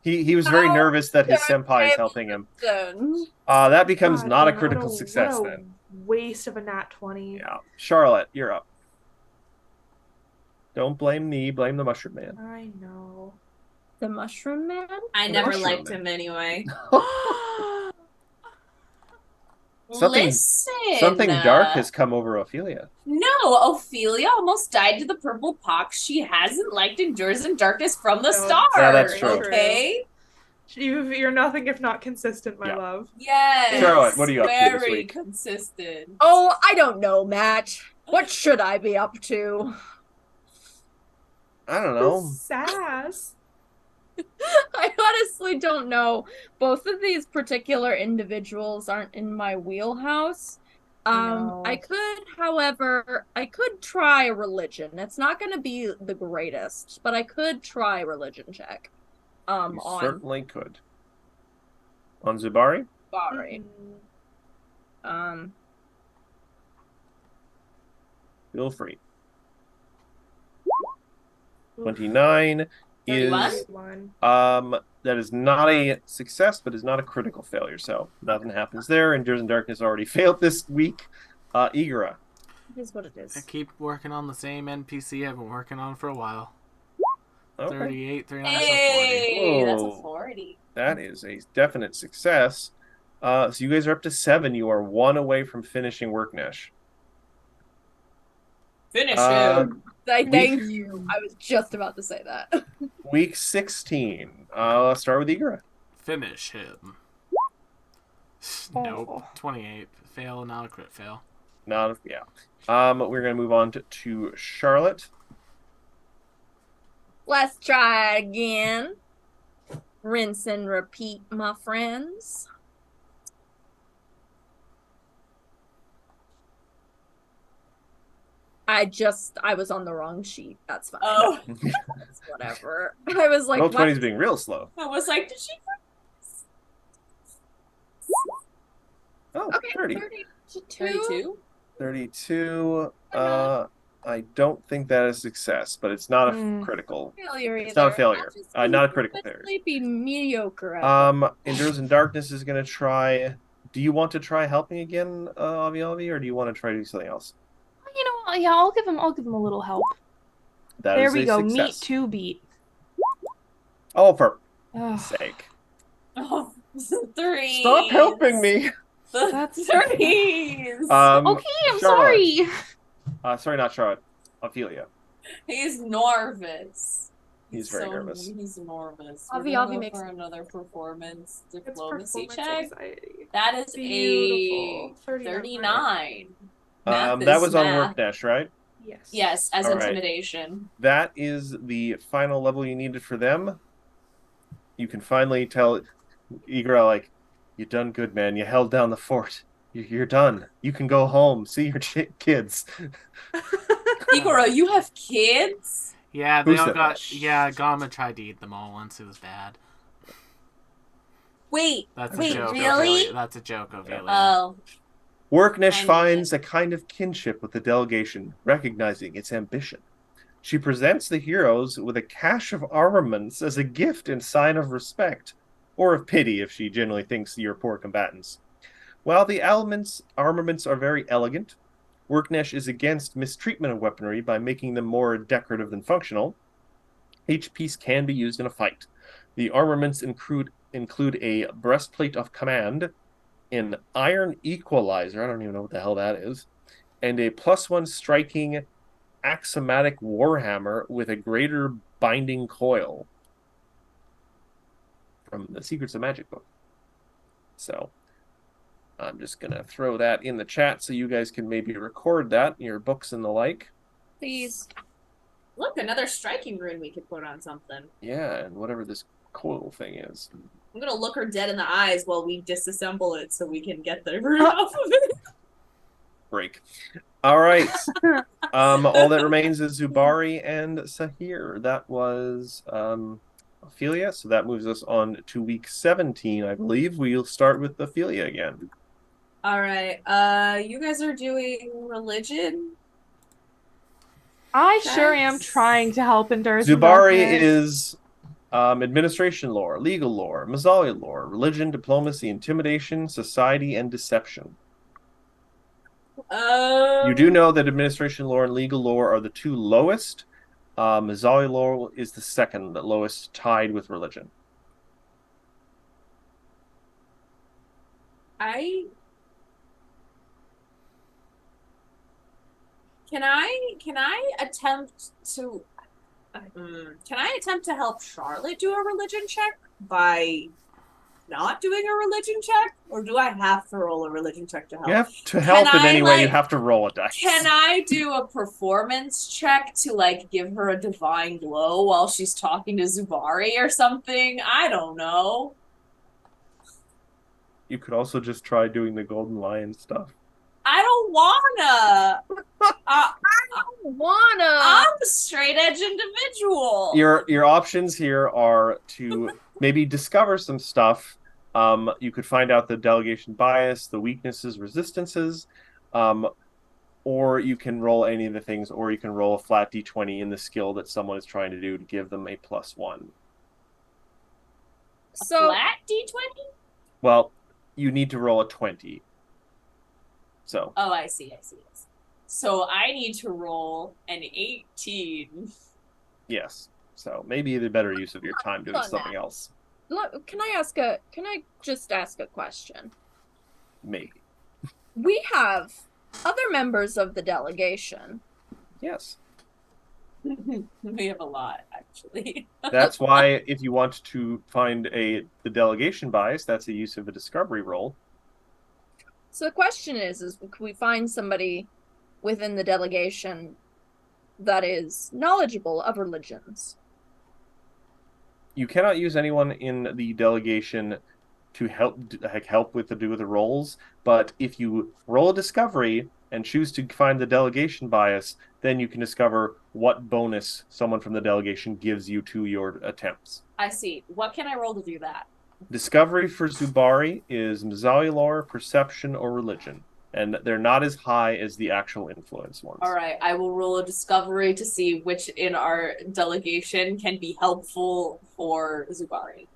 He was very nervous that his senpai is helping him. That becomes God not a damn it, critical what success what a then. Waste of a nat 20. Yeah, Charlotte, you're up. Don't blame me. Blame the mushroom man. I know. The Mushroom Man? I never Mushroom liked Man. him anyway. Something- Listen, Something dark has come over Ophelia. No, Ophelia almost died to the purple pox. She hasn't liked Endures in Darkness from the No, start. Yeah, that's true. Okay. You're nothing if not consistent, my Yeah. love. Yes. Charlotte, what are you up to this Very week? consistent. Oh, I don't know, Matt. What should I be up to? I don't know. Sass. I honestly don't know. Both of these particular individuals aren't in my wheelhouse. No. I could, however, I could try a religion. It's not going to be the greatest, but I could try a religion check. You On certainly could. On Zubari? Bari. Feel free. 29 is 31. that is not a success, but is not a critical failure. So nothing happens there. Endures in Darkness already failed this week. Igora. It is what it I is. keep working on the same NPC I've been working on for a while. Okay. 38, 39, Hey, that's a Whoa. 40. That is a definite success. So you guys are up to 7. You are 1 away from finishing Worknesh. Finish Uh, him. Thank you. I was just about to say that. Week 16. Let's start with Igra. Finish him. Oh. Nope. 28. Fail, not a crit fail. Yeah. We're gonna move on to Charlotte. Let's try again. Rinse and repeat, my friends. I was on the wrong sheet. That's fine. Oh, That's whatever. I was like, Roll what? 20 is being real slow. I was like, did she? Oh, Okay, 30. 32? 32. I don't think that is a success, but it's not a critical. Failure It's not a either. failure. I'll just Not a critical failure. definitely be mediocre at Endures in Darkness is going to try. Do you want to try helping again, Avi, or do you want to try to do something else? You know, yeah, I'll give him a little help. That There is we a go. success. Meet to beat. Oh, for Ugh, sake. Oh, 3. Stop helping me. That's- 30s. okay, I'm sorry. Sorry, not Charlotte. Ophelia. He's nervous. He's very nervous. He's nervous. Avi, We're gonna Avi go makes for me another performance It's diplomacy performance check. anxiety. That is Beautiful. a 39. That Math was is on math. Workdash, right? Yes. Yes, as All right. intimidation. That is the final level you needed for them. You can finally tell Igra, like, you done good, man. You held down the fort. You're done. You can go home. See your kids. Igoro, you have kids? Yeah, Who they all said got. that? Yeah, Gama tried to eat them all once. It was bad. Wait, That's a wait, joke. really? Ophelia. That's a joke, Ophelia. Oh, Worknish I knew finds a kind of kinship with the delegation, recognizing its ambition. She presents the heroes with a cache of armaments as a gift in sign of respect, or of pity if she genuinely thinks you're poor combatants. While the armaments are very elegant, Worknesh is against mistreatment of weaponry by making them more decorative than functional. Each piece can be used in a fight. The armaments include a breastplate of command, an iron equalizer, I don't even know what the hell that is, and a +1 striking axiomatic warhammer with a greater binding coil from the Secrets of Magic book. So I'm just going to throw that in the chat so you guys can maybe record that in your books and the like. Please. look, another striking rune we could put on something. Yeah, and whatever this coil thing is. I'm gonna look her dead in the eyes while we disassemble it so we can get the rune off of it. Break. All right. All that remains is Zubari and Sahir. That was Ophelia, so that moves us on to week 17, I believe. We'll start with Ophelia again. Alright, you guys are doing religion? I sure am trying to help Endurance in Zubari Darkness. is administration lore, legal lore, Mazzali lore, religion, diplomacy, intimidation, society, and deception. You do know that administration lore and legal lore are the two lowest. Mazzali lore is the second lowest, tied with religion. Can I attempt to help Charlotte do a religion check by not doing a religion check, or do I have to roll a religion check to help? You have to help in I, any way, you like- have to roll a dice. Can I do a performance check to like give her a divine glow while she's talking to Zubari or something? I don't know. You could also just try doing the Golden Lion stuff. I don't wanna. I'm a straight edge individual. Your options here are to maybe discover some stuff. You could find out the delegation bias, the weaknesses, resistances, or you can roll any of the things, or you can roll a flat d20 in the skill that someone is trying to do to give them a +1. So Flat D20? Well, you need to roll a 20. So Oh, I see. So I need to roll an 18. yes. So maybe the better use of your time doing on something that. else. look, can I just ask a question? Maybe. We have other members of the delegation. Yes. We have a lot, actually. That's why if you want to find the delegation bias, that's a use of a discovery roll. So the question is can we find somebody within the delegation that is knowledgeable of religions? You cannot use anyone in the delegation to help with the rolls, but if you roll a discovery and choose to find the delegation bias, then you can discover what bonus someone from the delegation gives you to your attempts. I see. What can I roll to do that? Discovery for Zubari is Mazawi lore, perception, or religion, and they're not as high as the actual influence ones. All right, I will roll a discovery to see which in our delegation can be helpful for Zubari.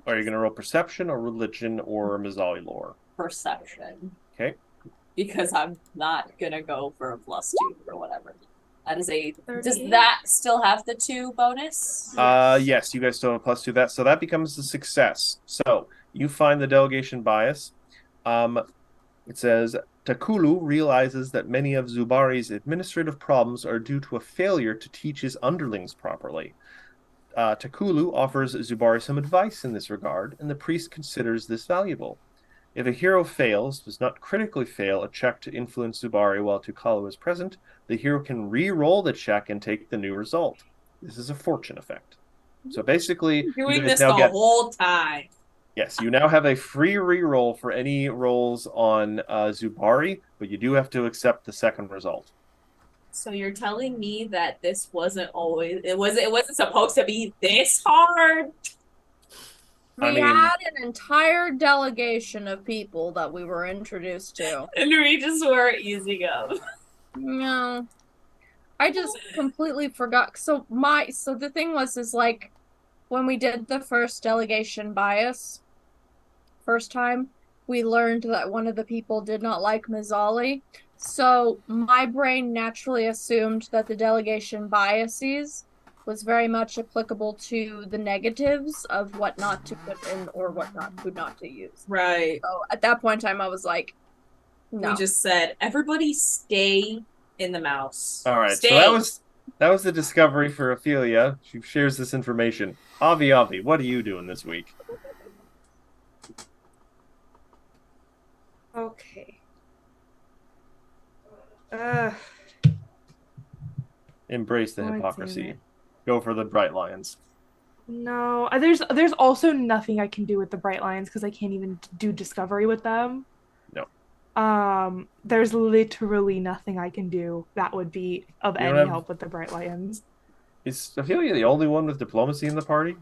Are you going to roll perception or religion or Mazawi lore? Perception. Okay. Because I'm not going to go for a +2 or whatever. That is a... 38. Does that still have the 2 bonus? Yes, you guys still have a +2 that, so that becomes a success. So, you find the delegation bias. It says, Takulu realizes that many of Zubari's administrative problems are due to a failure to teach his underlings properly. Takulu offers Zubari some advice in this regard, and the priest considers this valuable. If a hero fails, does not critically fail a check to influence Zubari while Tukalu is present, the hero can re-roll the check and take the new result. This is a fortune effect. So basically, Doing this the whole time. Yes, you now have a free re-roll for any rolls on Zubari, but you do have to accept the second result. So you're telling me that this wasn't always... It wasn't supposed to be this hard? We had an entire delegation of people that we were introduced to. And we just were easing up. No. I just completely forgot. So the thing is like when we did the first delegation bias first time, we learned that one of the people did not like Mizali. So my brain naturally assumed that the delegation biases was very much applicable to the negatives of what not to put in or what not to use. Right. So at that point in time, I was like, no. We just said, everybody stay in the mouse. All right, stay. So that was the discovery for Ophelia. She shares this information. Avi, what are you doing this week? Okay. Embrace the God damn hypocrisy. it. Go for the Bright Lions. No, there's also nothing I can do with the Bright Lions because I can't even do discovery with them. No. There's literally nothing I can do that would be of any help with the Bright Lions. Is Ophelia the only one with diplomacy in the party?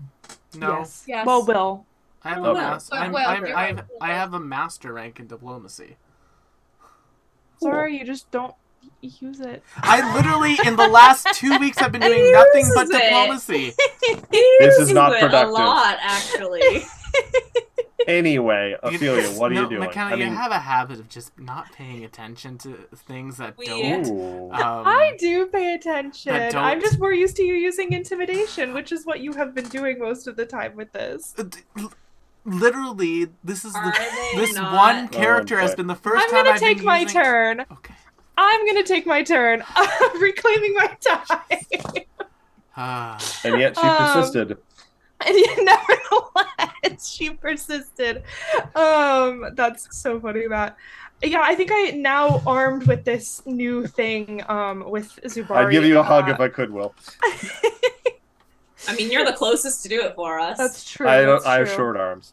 No. Yes. Well, Will. I have I have a master rank in diplomacy. Sorry, you just don't use it. I literally, in the last 2 weeks, have been doing nothing but diplomacy. This is not productive. A lot, actually. Anyway, Ophelia, what are you doing? McKenna, you have a habit of just not paying attention to things that don't. Ooh. I do pay attention. That don't- I'm just more used to you using intimidation, which is what you have been doing most of the time with this. Literally, this is this not? one character has been the first I'm time gonna I've been take my using... turn. Okay. I'm gonna take my turn. I'm reclaiming my time. And yet she persisted. And yet, nevertheless, she persisted. That's so funny, Matt. Yeah, I think I now armed with this new thing, with Zubari. I'd give you a hug if I could, Will. I mean, you're the closest to do it for us. That's true. I have short arms.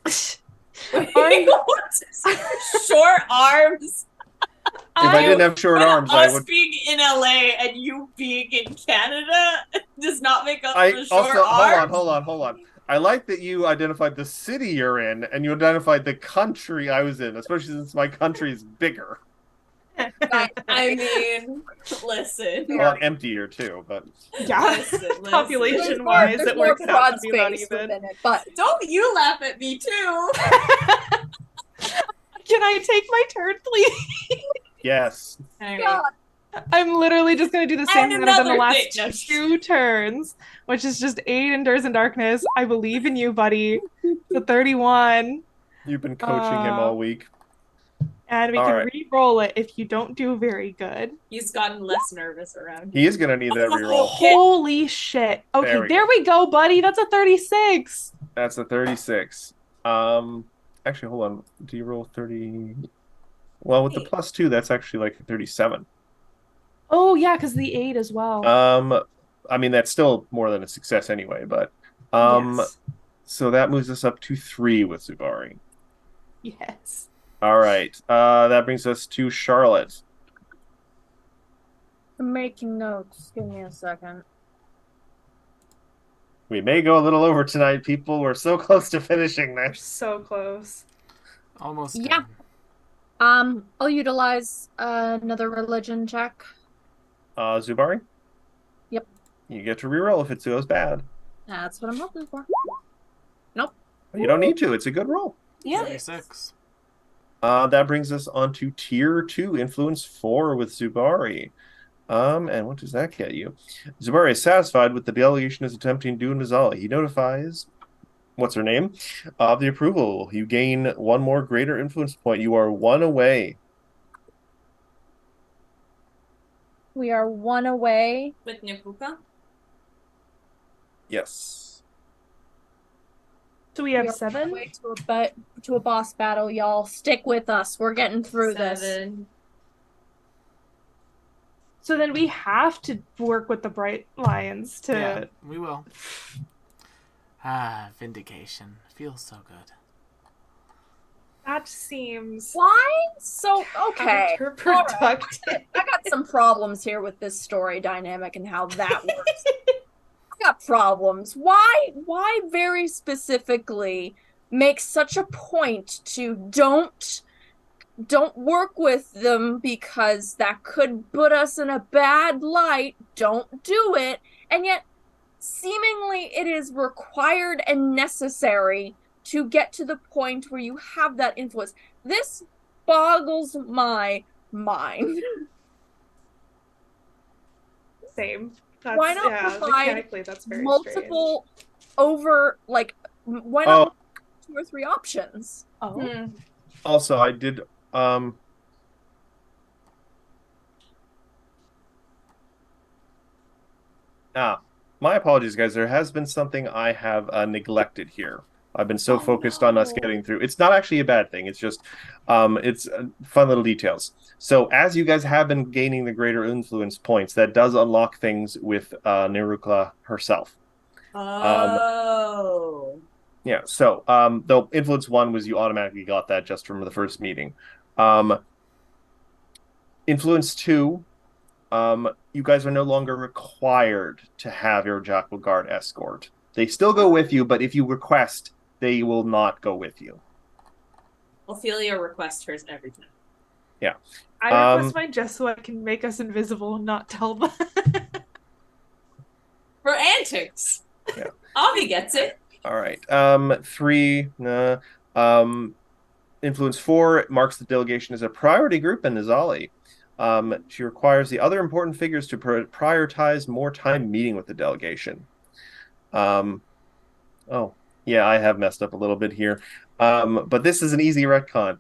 Short arms. If I didn't have short arms, I would. Us being in LA and you being in Canada does not make up I for short also arms. hold on. I like that you identified the city you're in, and you identified the country I was in, especially since my country is bigger. I mean, listen. A lot emptier too, but Yeah, Listen. population-wise, There's it more works out broad to be about space even. within it, but Don't you laugh at me too. Can I take my turn, please? yes. God. I'm literally just gonna do the same thing I've done the another last thing. 2 turns, which is just 8 Endures in Darkness. I believe in you, buddy. The 31. You've been coaching him all week. And we All can right. re-roll it if you don't do very good. He's gotten less nervous around He is going to need that reroll. Holy shit. Okay, There we there go. we go, buddy. That's a 36. That's a 36. Actually, hold on. Do you roll 30? Well, with the +2, that's actually like a 37. Oh, yeah, because the 8 as well. I mean, that's still more than a success anyway, but Yes. so that moves us up to 3 with Zubari. Yes. All right. That brings us to Charlotte. I'm making notes. Give me a second. We may go a little over tonight, people. We're so close to finishing We're this. so close. Almost. Yeah. Done. I'll utilize another religion check. Zubari? Yep. You get to reroll if it goes bad. That's what I'm looking for. You don't need to. It's a good roll. Yeah. 36. That brings us on to tier 2, influence 4 with Zubari. And what does that get you? Zubari is satisfied with the delegation is attempting to do in Mizali. He notifies, what's her name, of the approval. You gain 1 more greater influence point. You are 1 away. We are 1 away. With Nipuka? Yes. So we have We are 7? away to a boss battle, y'all. Stick with us. We're getting through this. 7. So then we have to work with the Bright Lions to. Yeah, we will. Vindication. Feels so good. That seems Why? So, okay. counterproductive. I got some problems here with this story dynamic and how that works. I got problems. Why very specifically make such a point to don't work with them because that could put us in a bad light. Don't do it. And yet seemingly it is required and necessary to get to the point where you have that influence. This boggles my mind. Same. That's, Why not yeah, provide mechanically, that's very multiple over, like, why not 2 or 3 options? strange. Oh. Also, I did my apologies, guys. There has been something I have neglected here. I've been so focused on us getting through. It's not actually a bad thing. It's just, it's fun little details. So as you guys have been gaining the greater influence points, that does unlock things with Nerukla herself. Oh. Yeah. So the influence 1 was you automatically got that just from the first meeting. Influence 2. You guys are no longer required to have your Jackal Guard escort. They still go with you, but if you request, they will not go with you. Ophelia requests hers every time. Yeah. I request mine just so I can make us invisible and not tell them. For antics. Yeah. Avi gets it. All right. 3. Influence 4 marks the delegation as a priority group in Nizali. She requires the other important figures to prioritize more time meeting with the delegation. Oh, yeah, I have messed up a little bit here. But this is an easy retcon.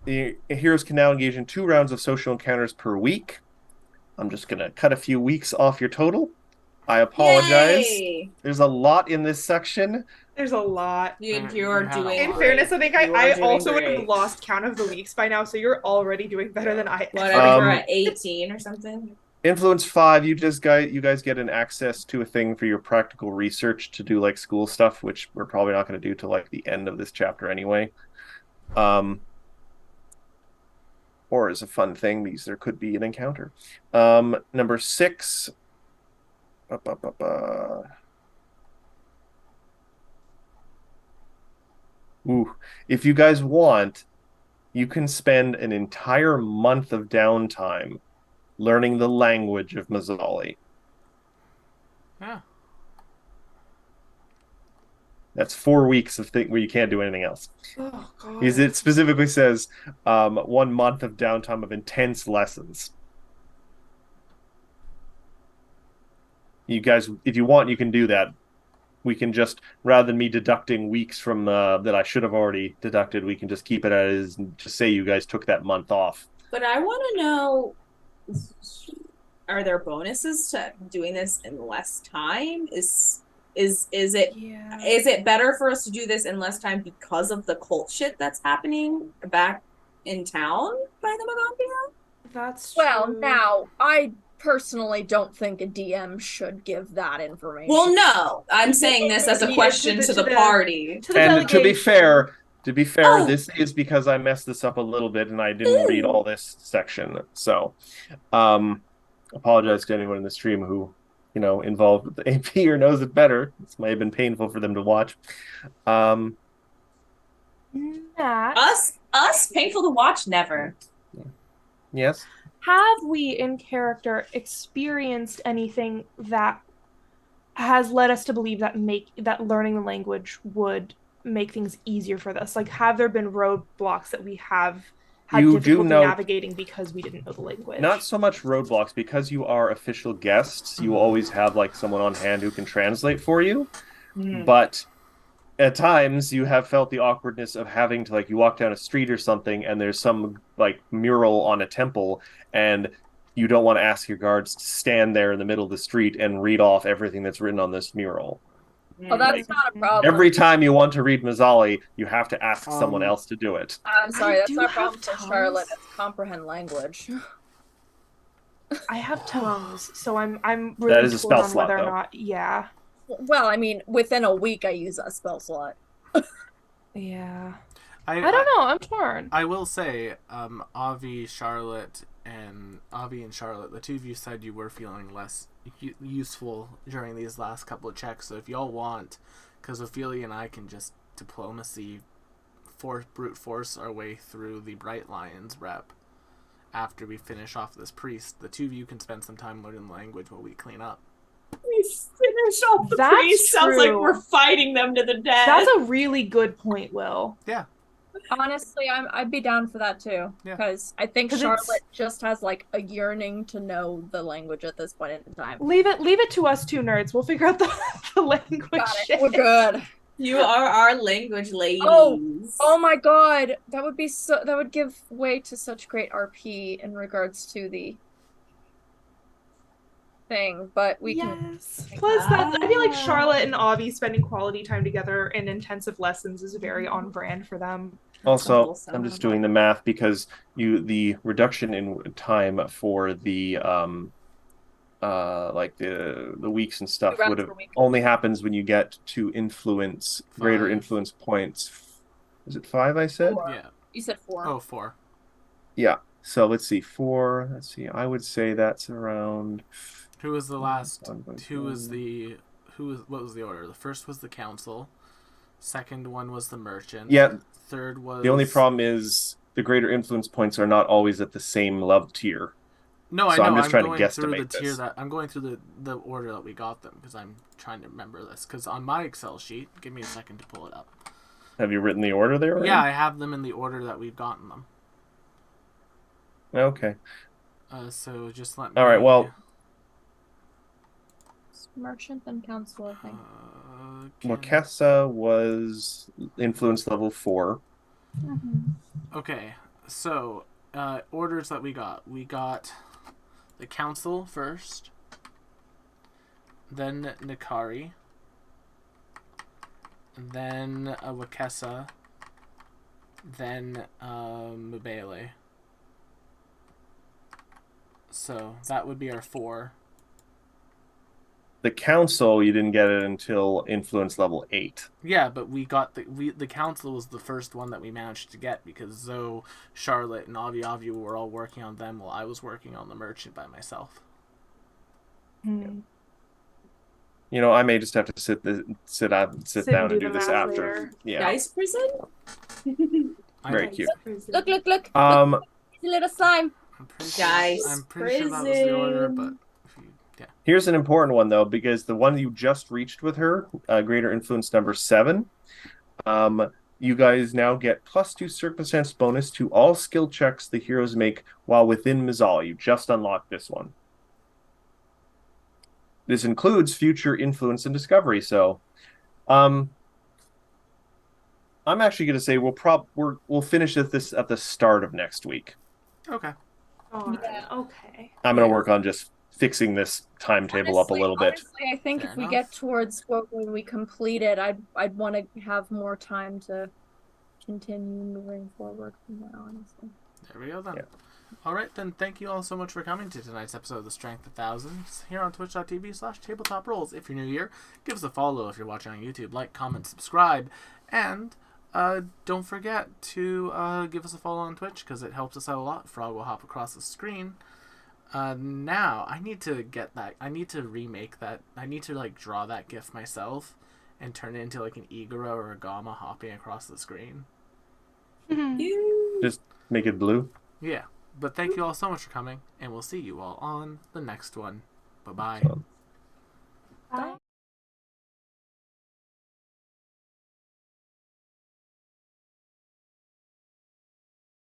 The heroes can now engage in 2 rounds of social encounters per week. I'm just going to cut a few weeks off your total. I apologize. Yay! There's a lot in this section. There's a lot. You're Yeah. doing In great. fairness, I think You are I doing also would great. have lost count of the weeks by now, so you're already doing better than I am. Whatever, we're at 18 or something. Influence 5, you guys get an access to a thing for your practical research to do like school stuff, which we're probably not going to do till like the end of this chapter anyway. Or as a fun thing, because there could be an encounter. Number 6. Ooh, if you guys want, you can spend an entire month of downtime learning the language of Mizali. Yeah. That's 4 weeks of where you can't do anything else. Oh, God. Because it specifically says 1 month of downtime of intense lessons. You guys, if you want, you can do that. we can just, rather than me deducting weeks from that I should have already deducted, we can just keep it as and just say you guys took that month off. But I want to know, are there bonuses to doing this in less time? Is it Yeah. is it better for us to do this in less time because of the cult shit that's happening back in town by the Magampia? That's Well, true. now I personally don't think a DM should give that information. Well, no, I'm saying this as a Yeah, question to to the- the to the- party. to the And to be delegation. fair, Oh. this is because I messed this up a little bit and I didn't read all this section. So, apologize to anyone in the stream who, involved with the AP or knows it better. This may have been painful for them to watch. Matt, Us, painful to watch, never. Yes. have we in character experienced anything that has led us to believe that learning the language would make things easier for this? Like, have there been roadblocks that we have had You do difficulty know- navigating because we didn't know the language? Not so much roadblocks, because you are official guests, you always have like someone on hand who can translate for you. But at times you have felt the awkwardness of having to, like, you walk down a street or something and there's some like mural on a temple and you don't want to ask your guards to stand there in the middle of the street and read off everything that's written on this mural. Oh, that's Like, not a problem. Every time you want to read Mazzali, you have to ask someone else to do it. I'm sorry, I that's do not a have problem for tongues. Charlotte. It's comprehend language. I have tongues, so I'm really That is a torn spell on slot, whether or though. not. Yeah, Well, I mean, within a week I use that spell slot. yeah. I I don't know. I'm torn. I will say, Avi, Charlotte, the two of you said you were feeling less useful during these last couple of checks. So if y'all want, because Ophelia and I can just diplomacy, brute force our way through the Bright Lions rep after we finish off this priest, the two of you can spend some time learning the language while we clean up. We finish off the That's priest. Sounds like true. we're fighting them to the death. That's a really good point, Will. Honestly, I'd be down for that too. Yeah. Because I think 'Cause it's- Charlotte just has like a yearning to know the language at this point in time. Leave it to us two nerds. We'll figure out the language. Got it. shit. We're good. You are our language ladies. Oh my god, that would give way to such great RP in regards to the thing, but we can. Yes. Plus, I feel like Charlotte and Avi spending quality time together in intensive lessons is very on brand for them. Also, wholesome. I'm just doing the math because the reduction in time for the like the weeks and stuff rounds would have per week. only happens when you get to influence greater 5. influence points. Is it 5 I said? 4. Yeah. You said 4. Oh, 4. Yeah. So let's see. 4. Let's see. I would say that's around. Who was the last? One by Who was one. the? What was the order? The first was the council. Second one was the merchant. Yeah. Third was. The only problem is the greater influence points are not always at the same level tier. No, So I know. I'm just trying to going through the guesstimate tier this. that I'm going through the order that we got them because I'm trying to remember this. Because on my Excel sheet, give me a second to pull it up. Have you written the order there? already? Yeah, I have them in the order that we've gotten them. Okay. So just let me. All right. Well, Merchant and council, I think. Wakessa was influence level 4. Okay, so orders that we got. We got the council first, then Nikari, then Wakessa, then Mubele. So that would be our 4. The council, you didn't get it until influence level 8. Yeah, but we got the council was the first one that we managed to get because Zoe, Charlotte, and Avi were all working on them while I was working on the merchant by myself. Hmm. You know, I may just have to sit down and and do do the this math after. later. Yeah. Dice prison? Very I'm- cute. Look, look, look! Um, Look, it's a little slime. I'm pretty Dice sure, I'm pretty sure that was the order, but prison. yeah. here's an important one though, because the one you just reached with her, greater influence number 7, you guys now get +2 circumstance bonus to all skill checks the heroes make while within Mazzal. You just unlocked this one. this includes future influence and discovery. So, I'm actually going to say we'll finish this at the start of next week. Okay. Darn, okay. I'm going to work on just fixing this timetable up a little bit. Honestly, I think Fair if we enough. get towards when we complete it, I'd want to have more time to continue moving forward from there, honestly. There we go then. Yeah. All right, then thank you all so much for coming to tonight's episode of The Strength of Thousands here on twitch.tv/tabletop rolls. If you're new here, give us a follow. If you're watching on YouTube, like, comment, subscribe, and don't forget to give us a follow on Twitch because it helps us out a lot. Frog will hop across the screen. Now, I need to get that. I need to remake that. I need to, like, draw that GIF myself and turn it into, like, an Igoro or a Gamma hopping across the screen. Just make it blue. Yeah. But thank you all so much for coming, and we'll see you all on the next one. Bye-bye. So- Bye.